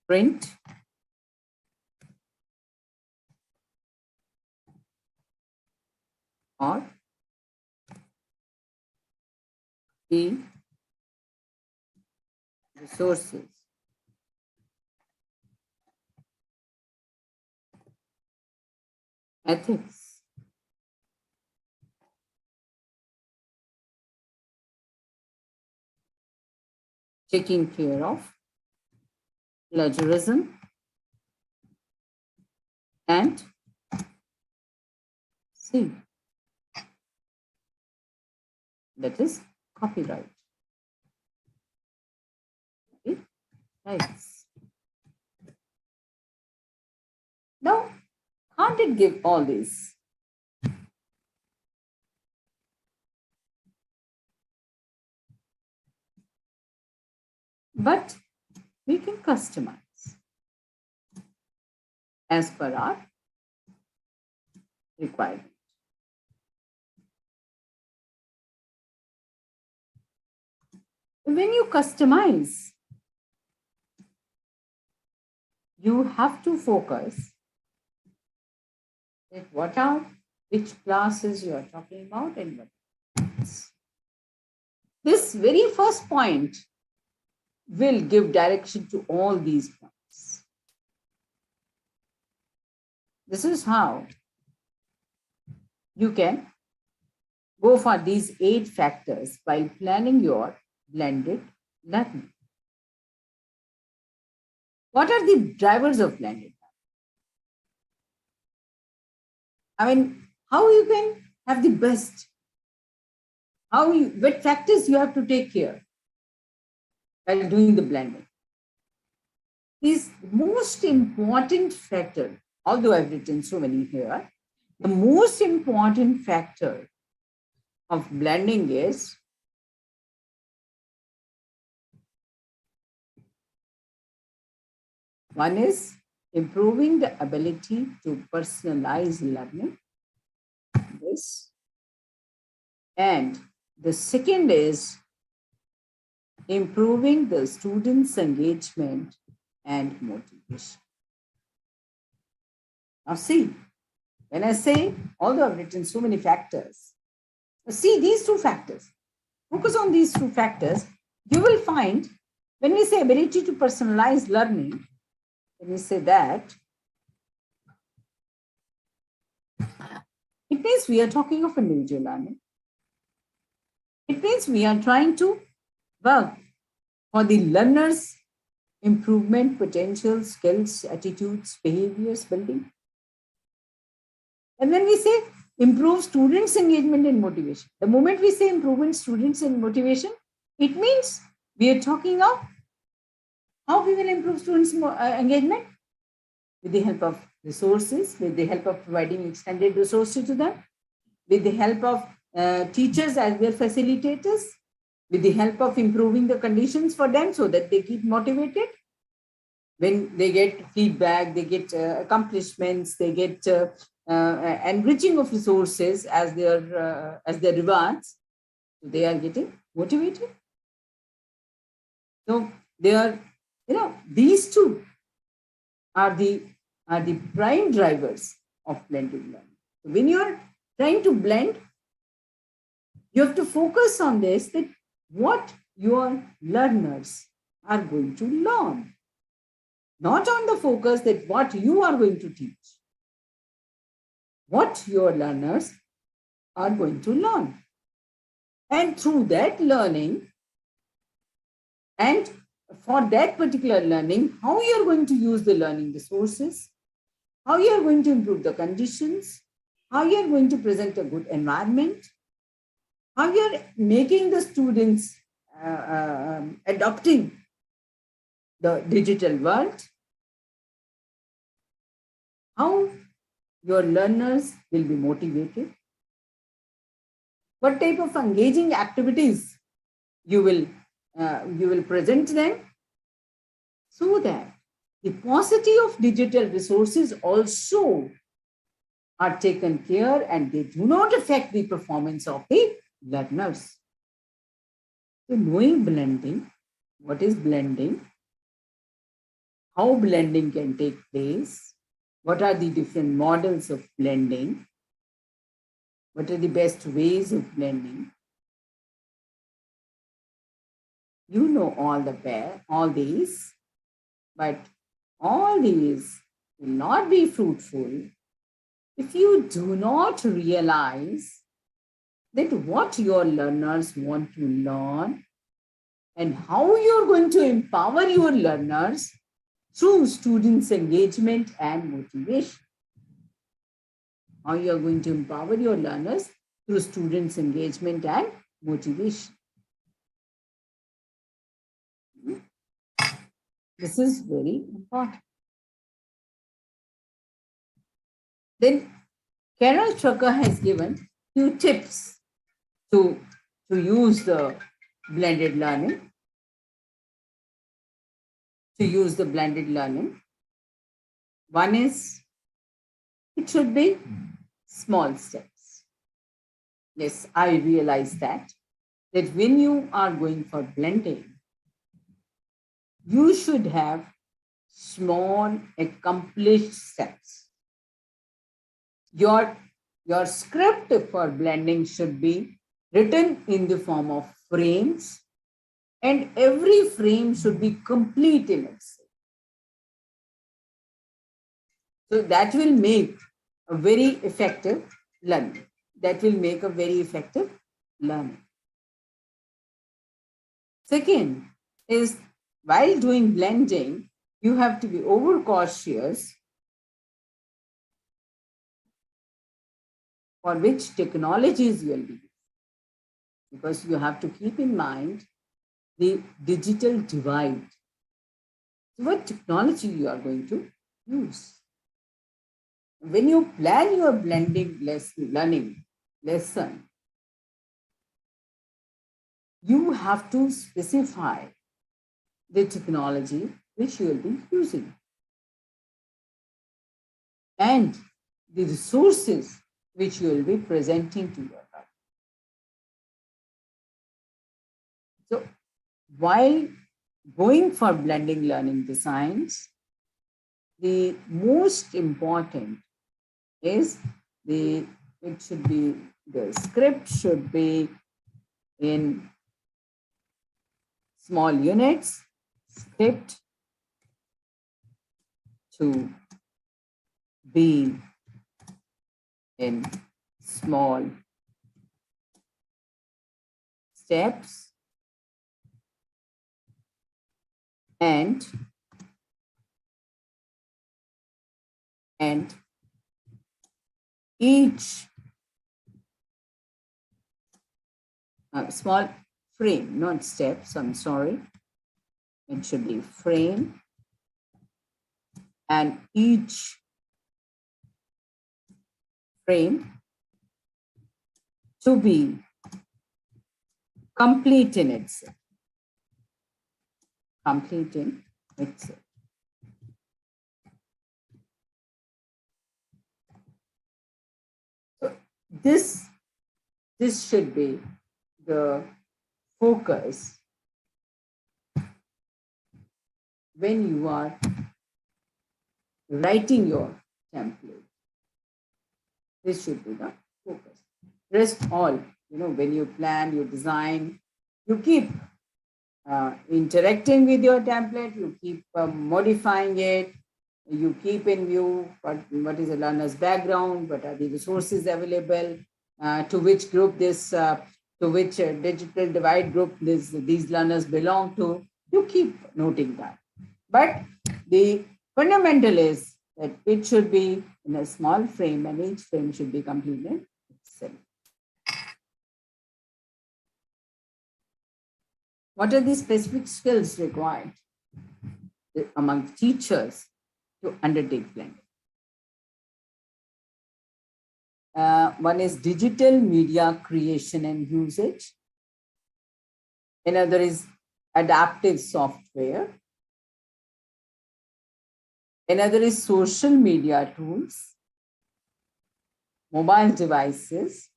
Print or resources. Ethics. Taking care of plagiarism and C. That is copyright. Okay. Rights. Now, can't it give all this? But we can customize as per our requirement. When you customize, you have to focus at which classes you are talking about and what. This very first point will give direction to all these points. This is how you can go for these 8 factors while planning your blended learning. What are the drivers of blended learning? I mean, how you can have the best? What factors you have to take care while doing the blending? Is most important factor, although I've written so many here, the most important factor of blending is one is improving the ability to personalize learning. This. And the second is improving the students' engagement and motivation. Now see, when I say, although I've written so many factors, see these 2 factors, focus on these 2 factors, you will find when we say ability to personalize learning, when we say that, it means we are talking of individual learning. It means we are trying to work for the learner's improvement, potential, skills, attitudes, behaviors building. And when we say improve students' engagement and motivation, the moment we say improvement students and motivation, it means we are talking of how we will improve students' engagement with the help of resources, with the help of providing extended resources to them, with the help of teachers as their facilitators, with the help of improving the conditions for them so that they keep motivated. When they get feedback, they get accomplishments, they get enriching of resources as their rewards, they are getting motivated. So they are, these 2 are the prime drivers of blended learning. So when you are trying to blend, you have to focus on this, that what your learners are going to learn, not on the focus that what you are going to teach, what your learners are going to learn. And through that learning, and for that particular learning, how you are going to use the learning resources, how you are going to improve the conditions, how you are going to present a good environment, how you are making the students adopting the digital world, how your learners will be motivated, what type of engaging activities you will present them, so that the paucity of digital resources also are taken care and they do not affect the performance of the learners. So knowing blending, what is blending, how blending can take place, what are the different models of blending, what are the best ways of blending. You know all these, but all these will not be fruitful if you do not realize that what your learners want to learn and how you're going to empower your learners through students' engagement and motivation. How you are going to empower your learners through students' engagement and motivation. This is very important. Then Carol Trucker has given few tips to use the blended learning. One is, it should be small steps. Yes, I realize that when you are going for blending, you should have small accomplished steps. Your script for blending should be written in the form of frames, and every frame should be complete in itself. So that will make a very effective learning. Second is, while doing blending, you have to be overcautious for which technologies you will be using, because you have to keep in mind the digital divide. What technology you are going to use. When you plan your blending learning lesson, you have to specify the technology which you will be using and the resources which you will be presenting to your learner. So while going for blending learning designs, the most important is the script should be in small units, script to be in small steps, and each small frame, not steps, I'm sorry. It should be frame, and each frame to be complete in itself. Complete in itself. So this should be the focus when you are writing your template. This should be the focus. Rest all, when you plan, you design, you keep interacting with your template, you keep modifying it, you keep in view what is the learner's background, what are the resources available, to which group to which digital divide group these learners belong to. You keep noting that. But the fundamental is that it should be in a small frame, and each frame should be completed itself. What are the specific skills required among teachers to undertake blending? One is digital media creation and usage. Another is adaptive software. Another is social media tools, mobile devices,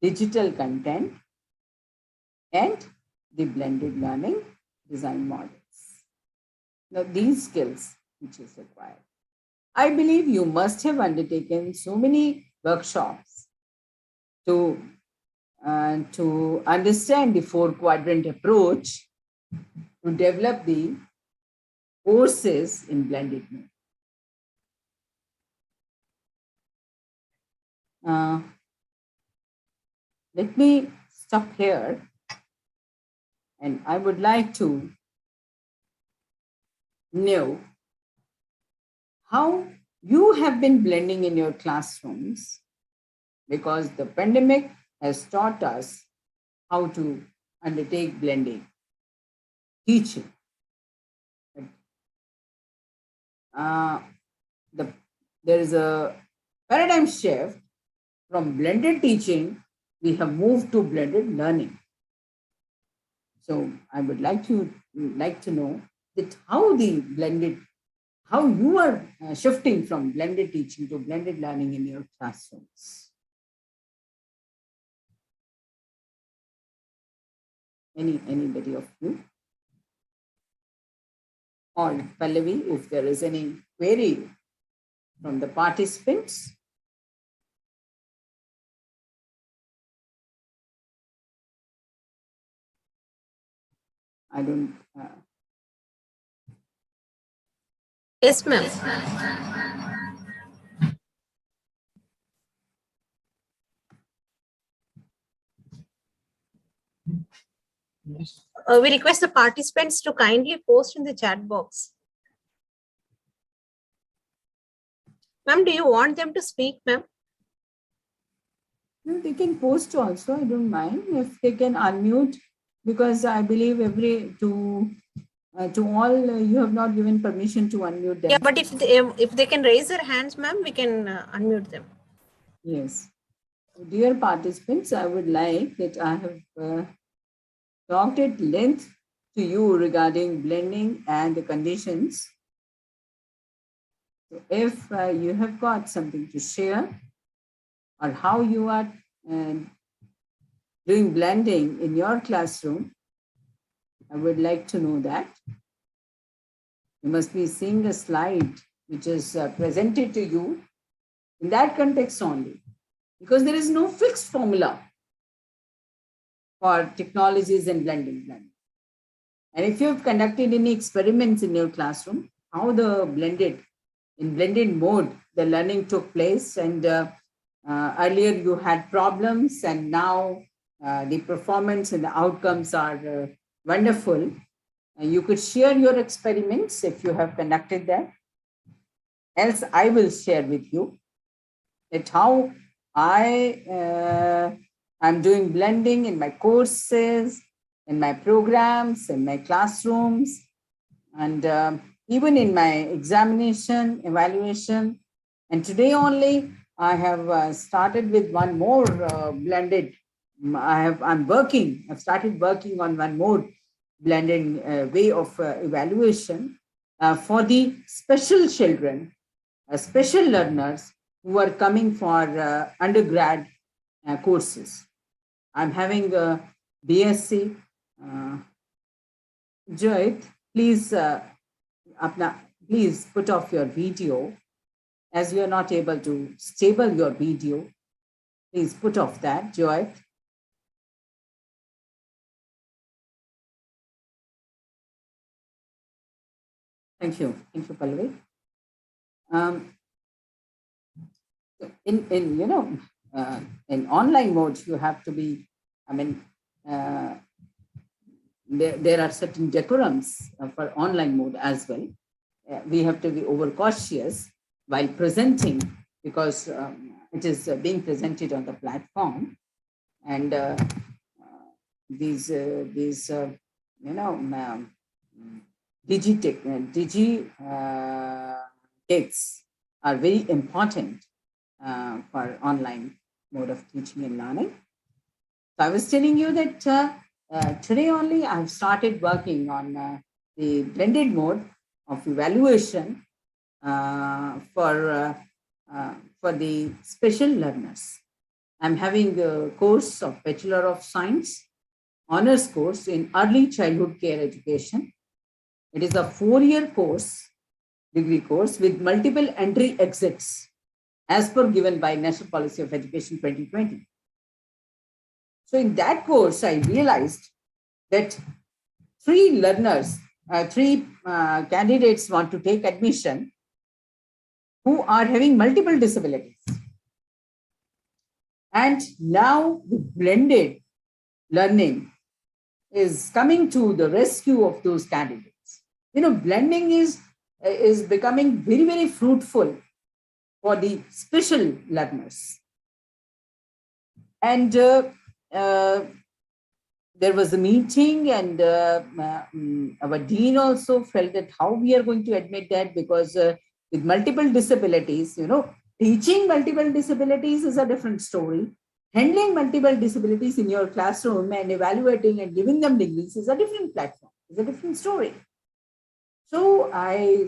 digital content, and the blended learning design models. Now, these skills which is required. I believe you must have undertaken so many workshops to understand the 4-quadrant approach to develop the courses in blended learning. Let me stop here, and I would like to know how you have been blending in your classrooms, because the pandemic has taught us how to undertake blending teaching. There is a paradigm shift from blended teaching. We have moved to blended learning. So I would like to know that how you are shifting from blended teaching to blended learning in your classrooms. Anybody of you? or Pallavi, if there is any query from the participants. I don't. Yes, ma'am. We request the participants to kindly post in the chat box. Ma'am, do you want them to speak, ma'am? No, they can post also. I don't mind if they can unmute, because I believe to all you have not given permission to unmute them. Yeah, but if they can raise their hands, ma'am, we can unmute them. Yes. Dear participants, I would like that I have talked at length to you regarding blending and the conditions. So if you have got something to share, or how you are doing blending in your classroom, I would like to know that. You must be seeing a slide which is presented to you in that context only, because there is no fixed formula for technologies and blending. And if you've conducted any experiments in your classroom, how the blended mode, the learning took place, and earlier you had problems, and now the performance and the outcomes are wonderful. You could share your experiments if you have conducted that. Else, I will share with you that how I'm doing blending in my courses, in my programs, in my classrooms, and even in my examination, evaluation. And today only, I have started with one more blended. I've started working on one more blended way of evaluation for the special children, special learners who are coming for undergrad courses. I'm having a BSc. Joyit, please, please put off your video, as you are not able to stable your video. Please put off that, Joyit. Thank you, Pallavi. In online mode, you have to be. There are certain decorums for online mode as well. We have to be overcautious while presenting, because it is being presented on the platform, and these digits are very important for online mode of teaching and learning. So I was telling you that today only I've started working on the blended mode of evaluation for the special learners. I'm having a course of Bachelor of Science honors course in early childhood care education. It is a 4-year course, degree course, with multiple entry exits as per given by National Policy of Education 2020. So in that course, I realized that 3 candidates want to take admission who are having multiple disabilities. And now the blended learning is coming to the rescue of those candidates. Blending is becoming very, very fruitful for the special learners. And there was a meeting, and our dean also felt that how we are going to admit that, because with multiple disabilities, teaching multiple disabilities is a different story. Handling multiple disabilities in your classroom and evaluating and giving them degrees is a different platform, is a different story. So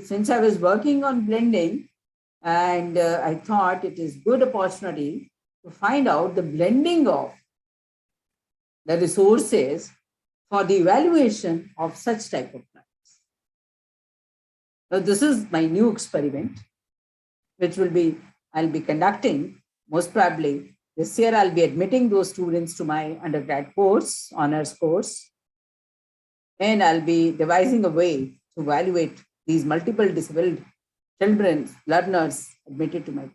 since I was working on blending, and I thought it is good opportunity to find out the blending of the resources for the evaluation of such type of plans. So this is my new experiment, which I'll be conducting most probably this year. I'll be admitting those students to my undergrad course, honors course, and I'll be devising a way to evaluate these multiple disabled children, learners admitted to my.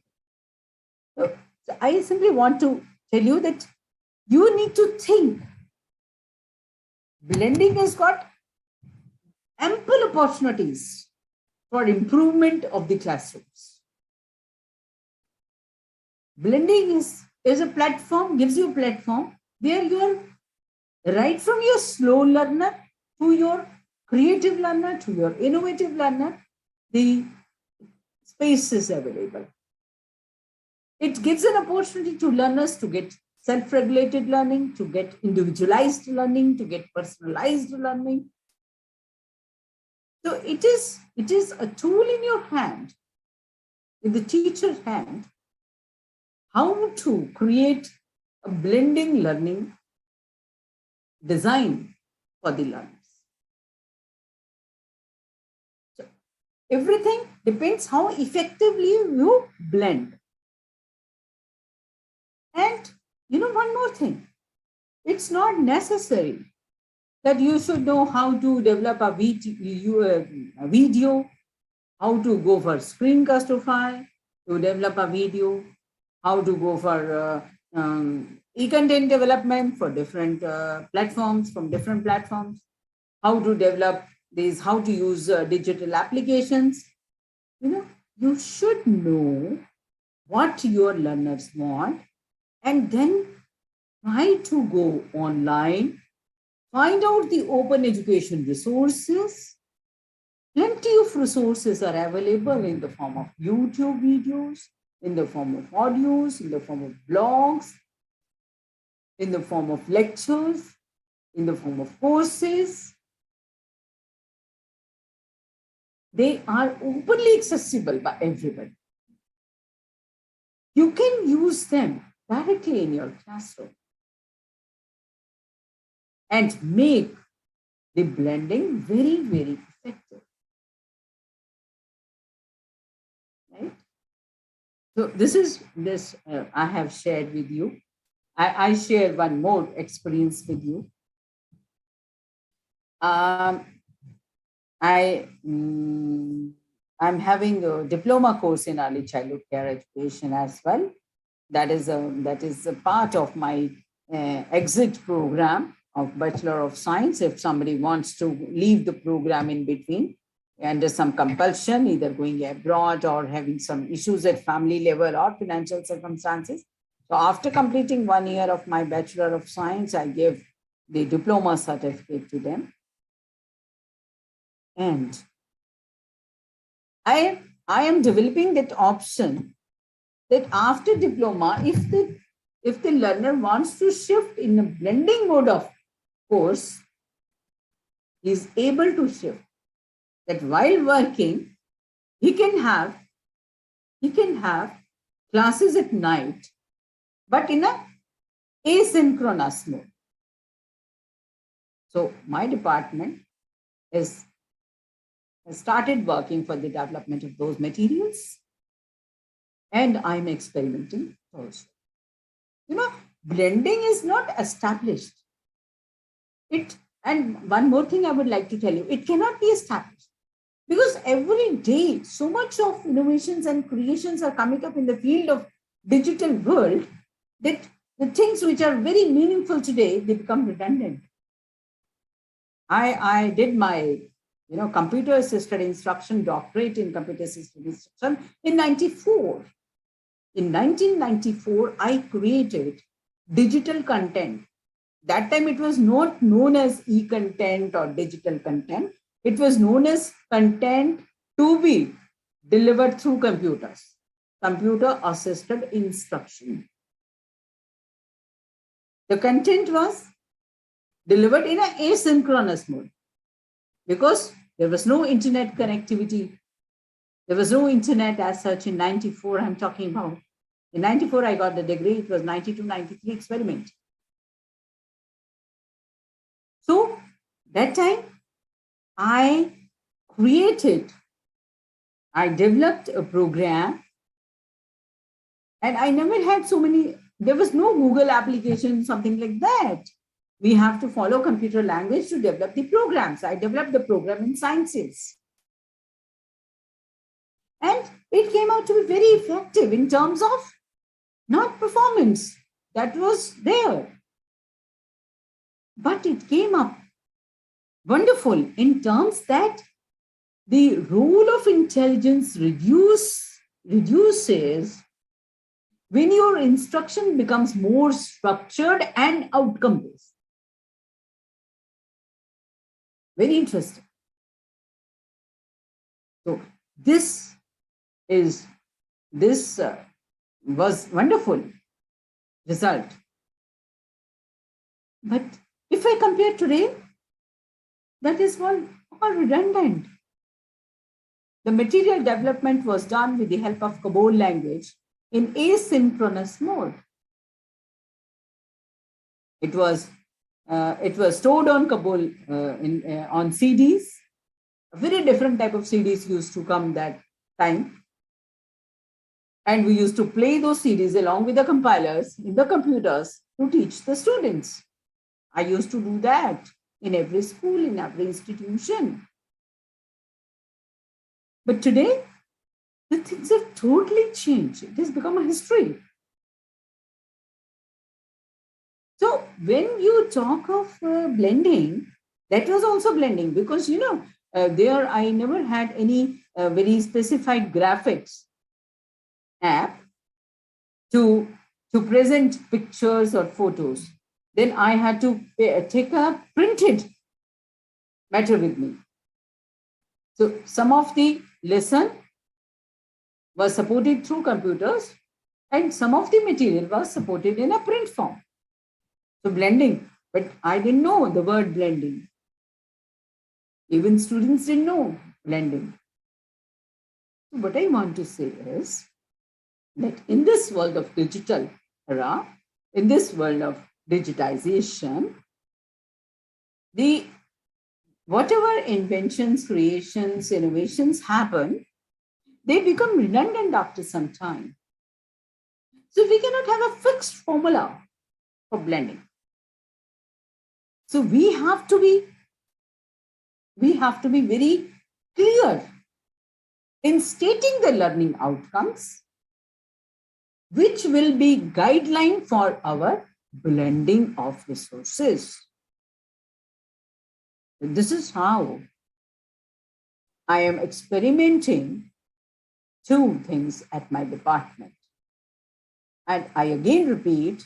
So I simply want to tell you that you need to think. Blending has got ample opportunities for improvement of the classrooms. Blending is a platform, gives you a platform where you're right from your slow learner to your creative learner to your innovative learner, the space is available. It gives an opportunity to learners to get self-regulated learning, to get individualized learning, to get personalized learning. So it is a tool in your hand, in the teacher's hand, how to create a blending learning design for the learners. So everything depends how effectively you blend. And one more thing, it's not necessary that you should know how to develop a video, how to go for screencastify, to develop a video, how to go for e-content development for different platforms, from different platforms, how to develop these, how to use digital applications. You should know what your learners want and then try to go online, find out the open education resources. Plenty of resources are available in the form of YouTube videos, in the form of audios, in the form of blogs, in the form of lectures, in the form of courses. They are openly accessible by everybody. You can use them directly in your classroom and make the blending very, very effective. Right? So this I have shared with you. I share one more experience with you. I'm having a diploma course in early childhood care education as well. That is a part of my exit program of Bachelor of Science. If somebody wants to leave the program in between under some compulsion, either going abroad or having some issues at family level or financial circumstances. So after completing 1 year of my Bachelor of Science, I gave the diploma certificate to them. And I am developing that option that after diploma, if the learner wants to shift in a blending mode of course, he is able to shift. That while working, he can have classes at night, but in a asynchronous mode. So my department has started working for the development of those materials, and I'm experimenting also. Blending is not established. And one more thing I would like to tell you, it cannot be established because every day so much of innovations and creations are coming up in the field of digital world that the things which are very meaningful today, they become redundant. I did my computer assisted instruction doctorate in computer assisted instruction in 94. In 1994, I created digital content. That time it was not known as e-content or digital content. It was known as content to be delivered through computers, computer assisted instruction. The content was delivered in an asynchronous mode because there was no internet connectivity. There was no internet as such in 94, I'm talking about. In 94, I got the degree. It was 92, 93 experiment. So that time, I created I developed a program, and I never had so many, there was no Google application, something like that. We have to follow computer language to develop the programs. I developed the program in sciences. And it came out to be very effective in terms of not performance, that was there. But it came up wonderful in terms that the role of intelligence reduces when your instruction becomes more structured and outcome-based. Very interesting. So this was wonderful result. But if I compare today, that is all redundant. The material development was done with the help of COBOL language in asynchronous mode. It was stored on COBOL on CDs. A very different type of CDs used to come that time. And we used to play those CDs along with the compilers in the computers to teach the students. I used to do that in every school, in every institution. But today, the things have totally changed. It has become a history. So when you talk of blending, that was also blending because, there I never had any very specified graphics app to present pictures or photos. Then I had to take a printed matter with me. So some of the lesson was supported through computers and some of the material was supported in a print form. So blending, but I didn't know the word blending. Even students didn't know blending. So what I want to say is that in this world of digital era, in this world of digitization, whatever inventions, creations, innovations happen, they become redundant after some time. So we cannot have a fixed formula for blending. So we have to be very clear in stating the learning outcomes, which will be guideline for our blending of resources. This is how I am experimenting two things at my department. And I again repeat,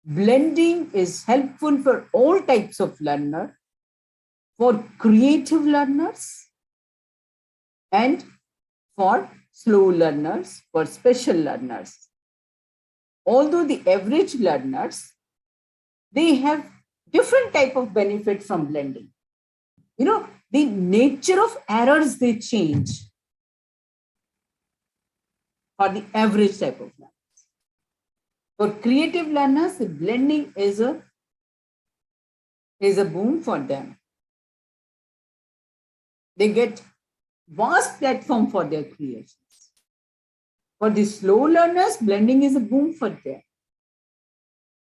blending is helpful for all types of learner, for creative learners and for slow learners, for special learners. Although the average learners, they have different type of benefit from blending. The nature of errors, they change for the average type of learners. For creative learners, the blending is a boom for them. They get vast platform for their creations. For the slow learners, blending is a boom for them.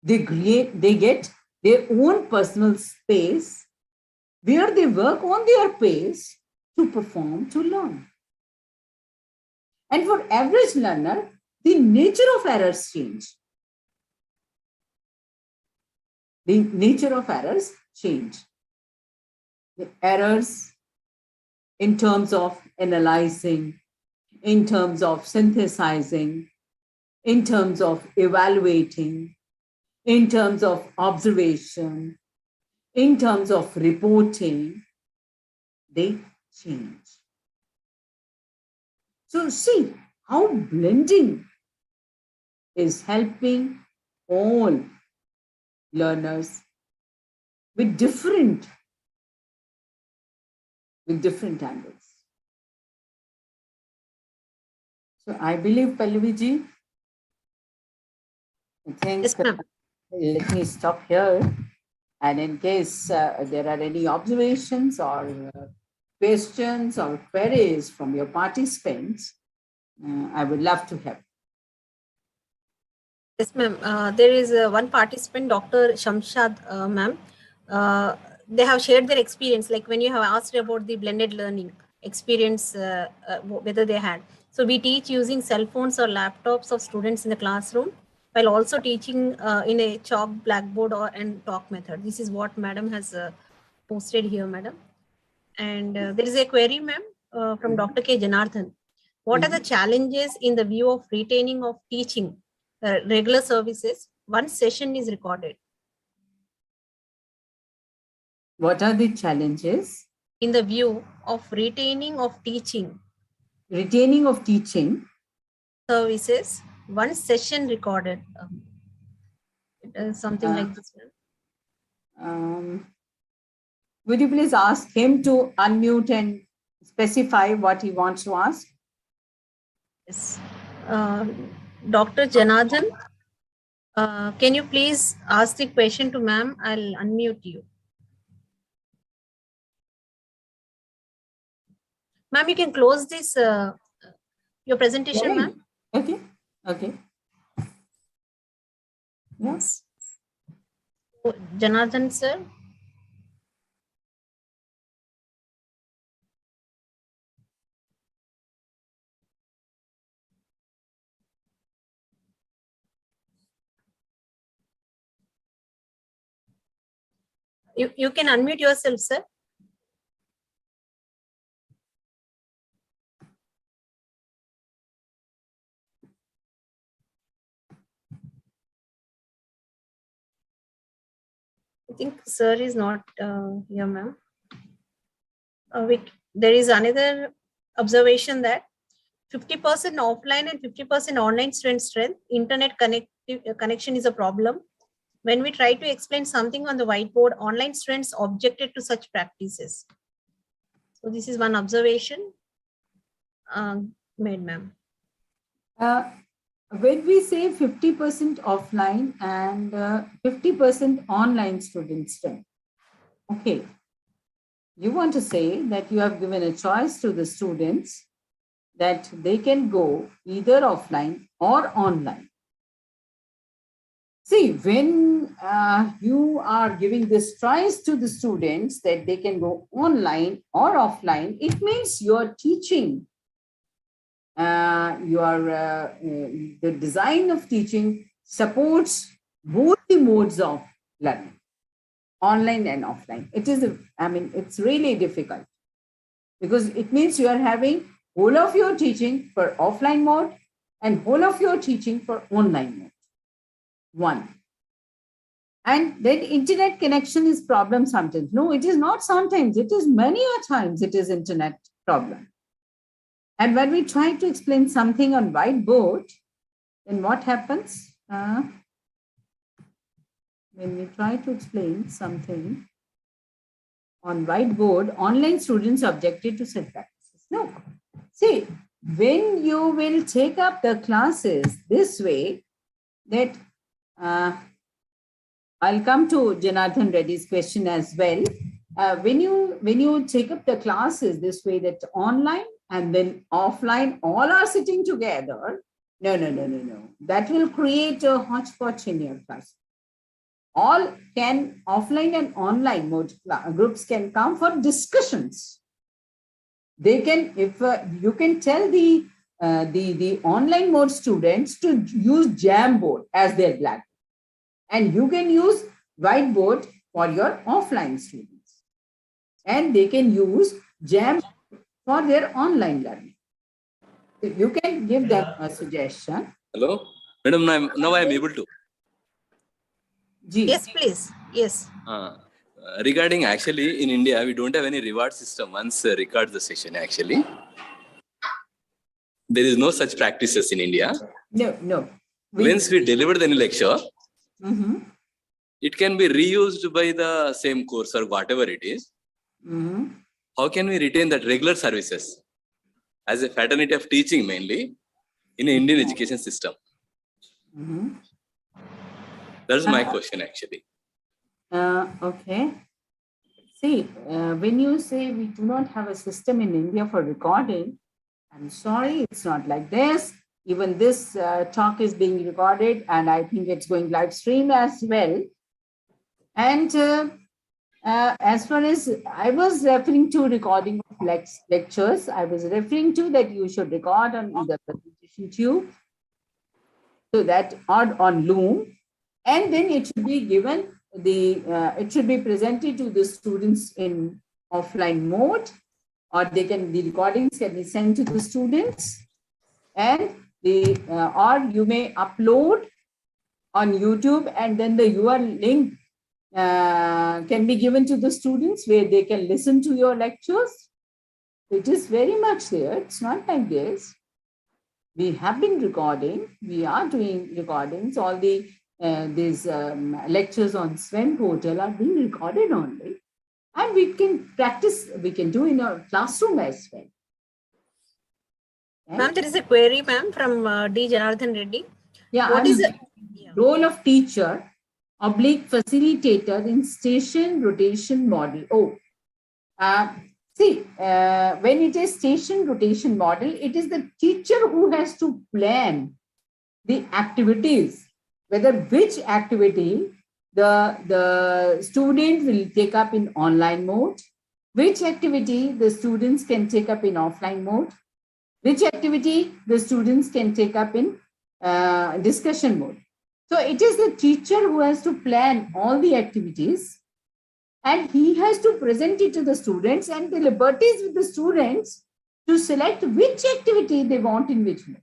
They get their own personal space where they work on their pace to perform, to learn. And for average learner, the nature of errors change. The nature of errors change. The errors in terms of analyzing, in terms of synthesizing, in terms of evaluating, in terms of observation, in terms of reporting, they change. So see how blending is helping all learners with different angles. So I believe, Pallavi ji, I think Yes, ma'am. let me stop here. And in case there are any observations or questions or queries from your participants, I would love to have. Yes, ma'am. There is one participant, Dr. Shamshad, ma'am. They have shared their experience, like when you have asked about the blended learning experience, whether they had. So we teach using cell phones or laptops of students in the classroom, while also teaching in a chalk, blackboard, or and talk method. This is what madam has posted here, madam. And there is a query, ma'am, from Dr. K. Janardhan. What are the challenges in the view of retaining of teaching regular services once session is recorded? What are the challenges? In the view of retaining of teaching Retaining of teaching services once session recorded. It is something like this, ma'am. Would you please ask him to unmute and specify what he wants to ask? Yes. Dr. Janardhan, can you please ask the question to ma'am? I'll unmute you. Ma'am, you can close this, your presentation, ma'am. Okay, okay. Yes. Janardhan, sir. You can unmute yourself, sir. I think sir is not here, ma'am. There is another observation that 50% offline and 50% online student strength, internet connection is a problem. When we try to explain something on the whiteboard, online students objected to such practices. So this is one observation made, ma'am. When we say 50% offline and 50% online student strength, okay, you want to say that you have given a choice to the students that they can go either offline or online. See, when you are giving this choice to the students that they can go online or offline, it means you're teaching, the design of teaching supports both the modes of learning, online and offline. It is, it's really difficult because it means you are having whole of your teaching for offline mode and whole of your teaching for online mode. One. And then internet connection is problem sometimes. No, it is not sometimes. It is many a times it is internet problem. And when we try to explain something on whiteboard, then what happens? When we try to explain something on whiteboard, online students objected to such practices. No. See, when you will take up the classes this way, that I'll come to Janardhan Reddy's question as well. When you take up the classes this way, that online and then offline, all are sitting together. No. That will create a hodgepodge in your class. All can, offline and online mode groups can come for discussions. They can, if you can tell the online mode students to use Jamboard as their blackboard, and you can use whiteboard for your offline students, and they can use Jamboard for their online learning. You can give them a suggestion. Hello, madam. Now I am able to. Yes, please. Yes. Regarding, actually, in India, we don't have any reward system once record the session. Actually, there is no such practices in India. No. Once we deliver any lecture, it can be reused by the same course or whatever it is. How can we retain that regular services as a fraternity of teaching mainly in the Indian education system? That's my question, actually. Okay. See, when you say we do not have a system in India for recording, I'm sorry, it's not like this. Even this talk is being recorded, and I think it's going live stream as well. And as far as I was referring to recording of lectures, I was referring to that you should record on either presentation tube, so that or on Loom, and then it should be given it should be presented to the students in offline mode, or the recordings can be sent to the students, and or you may upload on YouTube, and then the URL link can be given to the students where they can listen to your lectures. It is very much there. It's not like this. We have been recording. We are doing recordings. All these lectures on SWEM portal are being recorded only. And we can practice, we can do in our classroom as well. Ma'am, there is a query, ma'am, from D. Janardhan Reddy. Yeah, What is the role of teacher / facilitator in station rotation model? See, when it is station rotation model, it is the teacher who has to plan the activities, whether which activity the student will take up in online mode, which activity the students can take up in offline mode, which activity the students can take up in discussion mode. So it is the teacher who has to plan all the activities, and he has to present it to the students, and the liberties with the students to select which activity they want in which mode.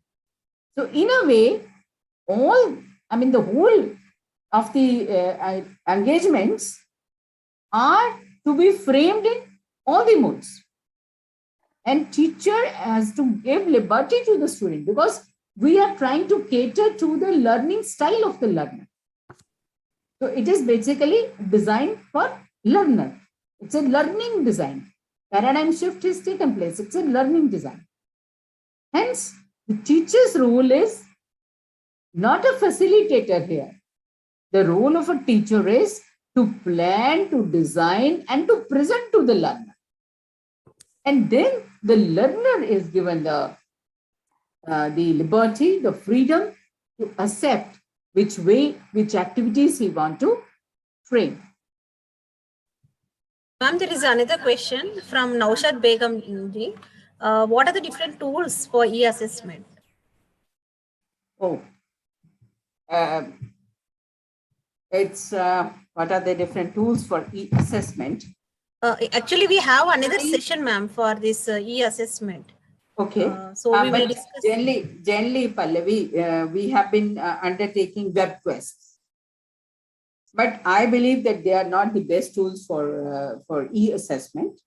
So in a way, the whole of the engagements are to be framed in all the modes. And teacher has to give liberty to the student, because we are trying to cater to the learning style of the learner. So it is basically designed for learner. It's a learning design. Paradigm shift has taken place. It's a learning design. Hence, the teacher's role is not a facilitator here. The role of a teacher is to plan, to design, and to present to the learner. And then the learner is given the liberty, the freedom to accept which activities he wants to frame. Ma'am, there is another question from Naushad Begum ji. What are the different tools for e-assessment? What are the different tools for e-assessment? Actually, we have another session, ma'am, for this e-assessment. Okay. So we will discuss. Generally, Pallavi, we have been undertaking web quests, but I believe that they are not the best tools for e-assessment.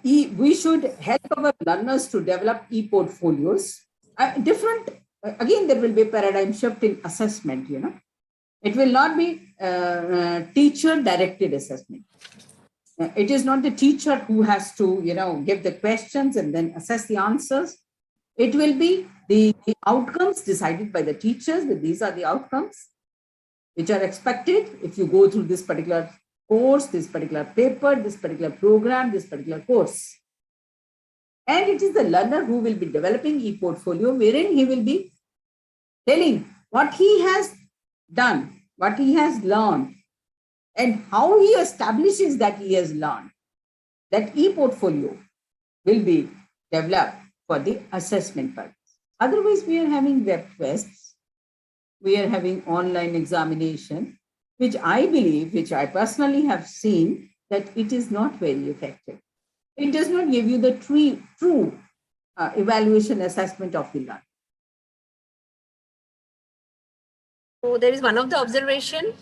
We should help our learners to develop e-portfolios. Again, there will be a paradigm shift in assessment. It will not be teacher-directed assessment. It is not the teacher who has to, give the questions and then assess the answers. It will be the outcomes decided by the teachers, that these are the outcomes which are expected if you go through this particular course, this particular paper, this particular program, this particular course. And it is the learner who will be developing e-portfolio, wherein he will be telling what he has done, what he has learned, and how he establishes that he has learned. That e-portfolio will be developed for the assessment purpose. Otherwise, we are having web quests, we are having online examination, which I personally have seen that it is not very effective. It does not give you the true evaluation assessment of the learner. So there is one of the observation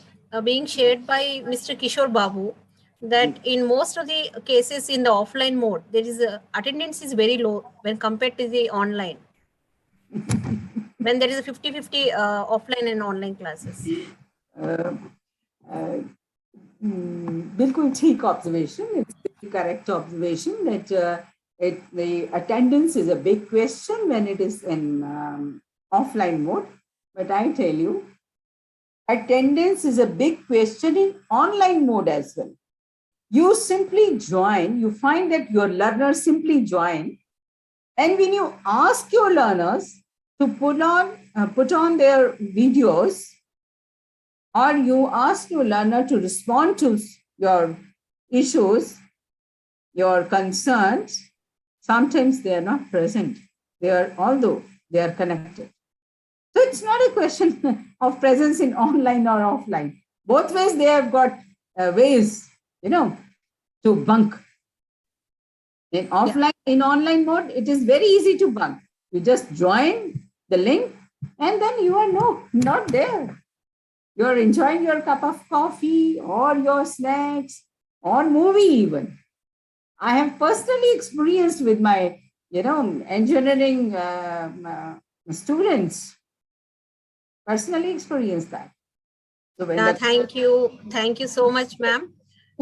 being shared by Mr. Kishore Babu, that in most of the cases in the offline mode, there is attendance is very low when compared to the online. When there is a 50-50 offline and online classes. Bilkul theek observation. It's a correct observation that the attendance is a big question when it is in offline mode. But I tell you, attendance is a big question in online mode as well. you simply join, you find that your learners simply join. And when you ask your learners to put on their videos, or you ask your learner to respond to your issues, your concerns, sometimes they are not present. Although they are connected. So it's not a question of presence in online or offline. Both ways they have got ways, to bunk. In offline, in online mode, it is very easy to bunk. You just join the link and then you are not there. You're enjoying your cup of coffee or your snacks or movie even. I have personally experienced with my, engineering students, personally experienced that. So when Thank you so much, ma'am.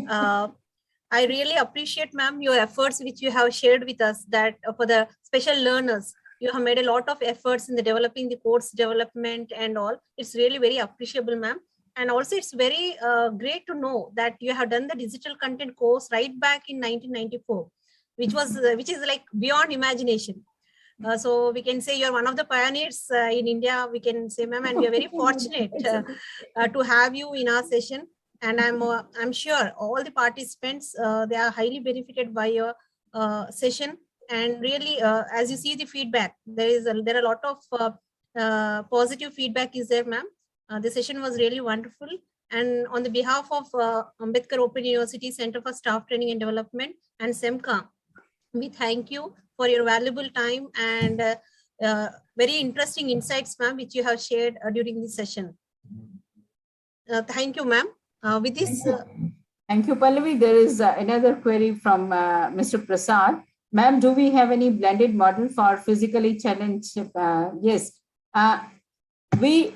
I really appreciate, ma'am, your efforts which you have shared with us, that for the special learners, you have made a lot of efforts in the developing the course development and all. It's really very appreciable, ma'am. And also it's very great to know that you have done the digital content course right back in 1994, which is like beyond imagination. So we can say you're one of the pioneers in India, we can say, ma'am, and we are very fortunate to have you in our session. And I'm sure all the participants, they are highly benefited by your session. And really, as you see the feedback, there are a lot of positive feedback is there, ma'am. The session was really wonderful. And on the behalf of Ambedkar Open University Center for Staff Training and Development and SEMCA, we thank you for your valuable time and very interesting insights, ma'am, which you have shared during this session. Thank you, ma'am. With this, thank you, Pallavi. There is another query from Mr. Prasad. Ma'am, do we have any blended model for physically challenged? Yes, we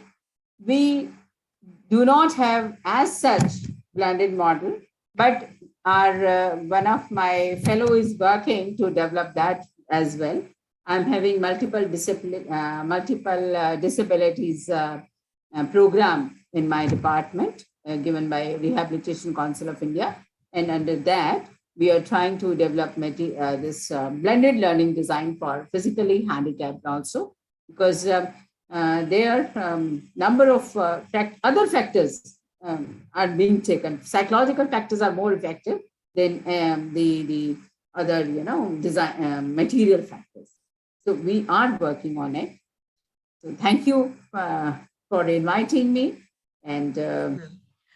do not have as such blended model, but our one of my fellow is working to develop that as well. I'm having multiple disabilities program in my department, given by Rehabilitation Council of India. And under that, we are trying to develop this blended learning design for physically handicapped also, because there are number of other factors are being taken. Psychological factors are more effective than the other, design material factors. So we are working on it. So thank you for inviting me. And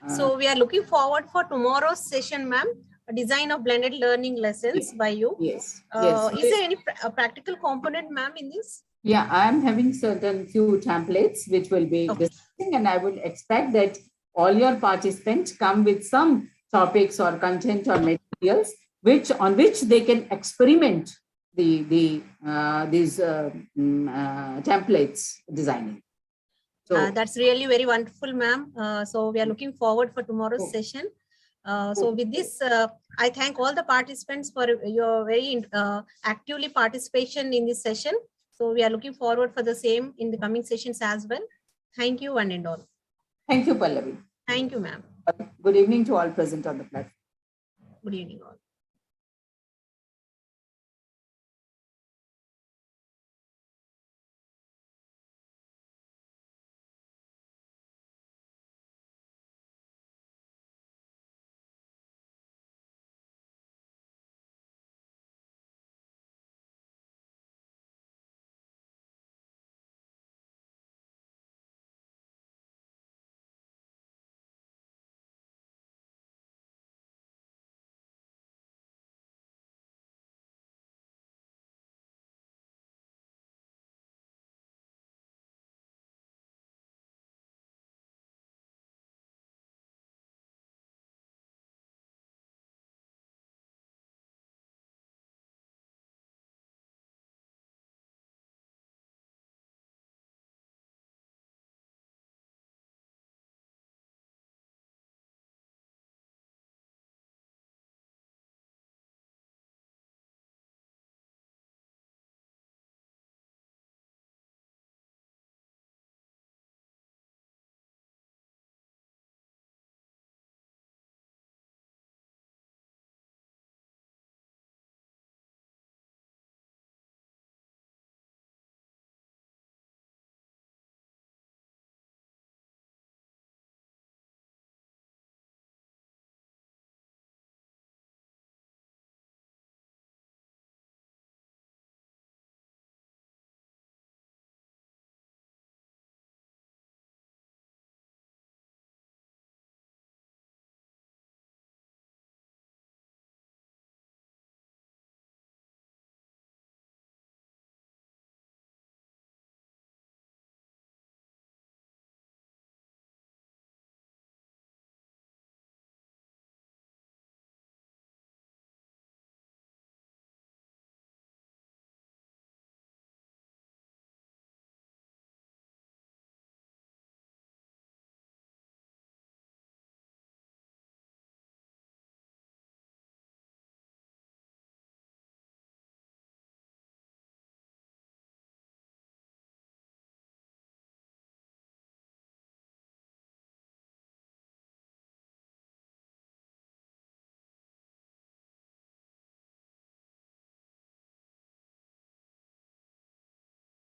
so we are looking forward for tomorrow's session, ma'am. A design of blended learning lessons by you. Yes. Is there any practical component, ma'am, in this? Yeah, I am having certain few templates which will be discussing, and I would expect that all your participants come with some topics or content or materials on which they can experiment these templates designing. So that's really very wonderful, ma'am. So we are looking forward for tomorrow's session. So with this, I thank all the participants for your very actively participation in this session. So we are looking forward for the same in the coming sessions as well. Thank you, one and all. Thank you, Pallavi. Thank you, ma'am. Good evening to all present on the platform. Good evening, all.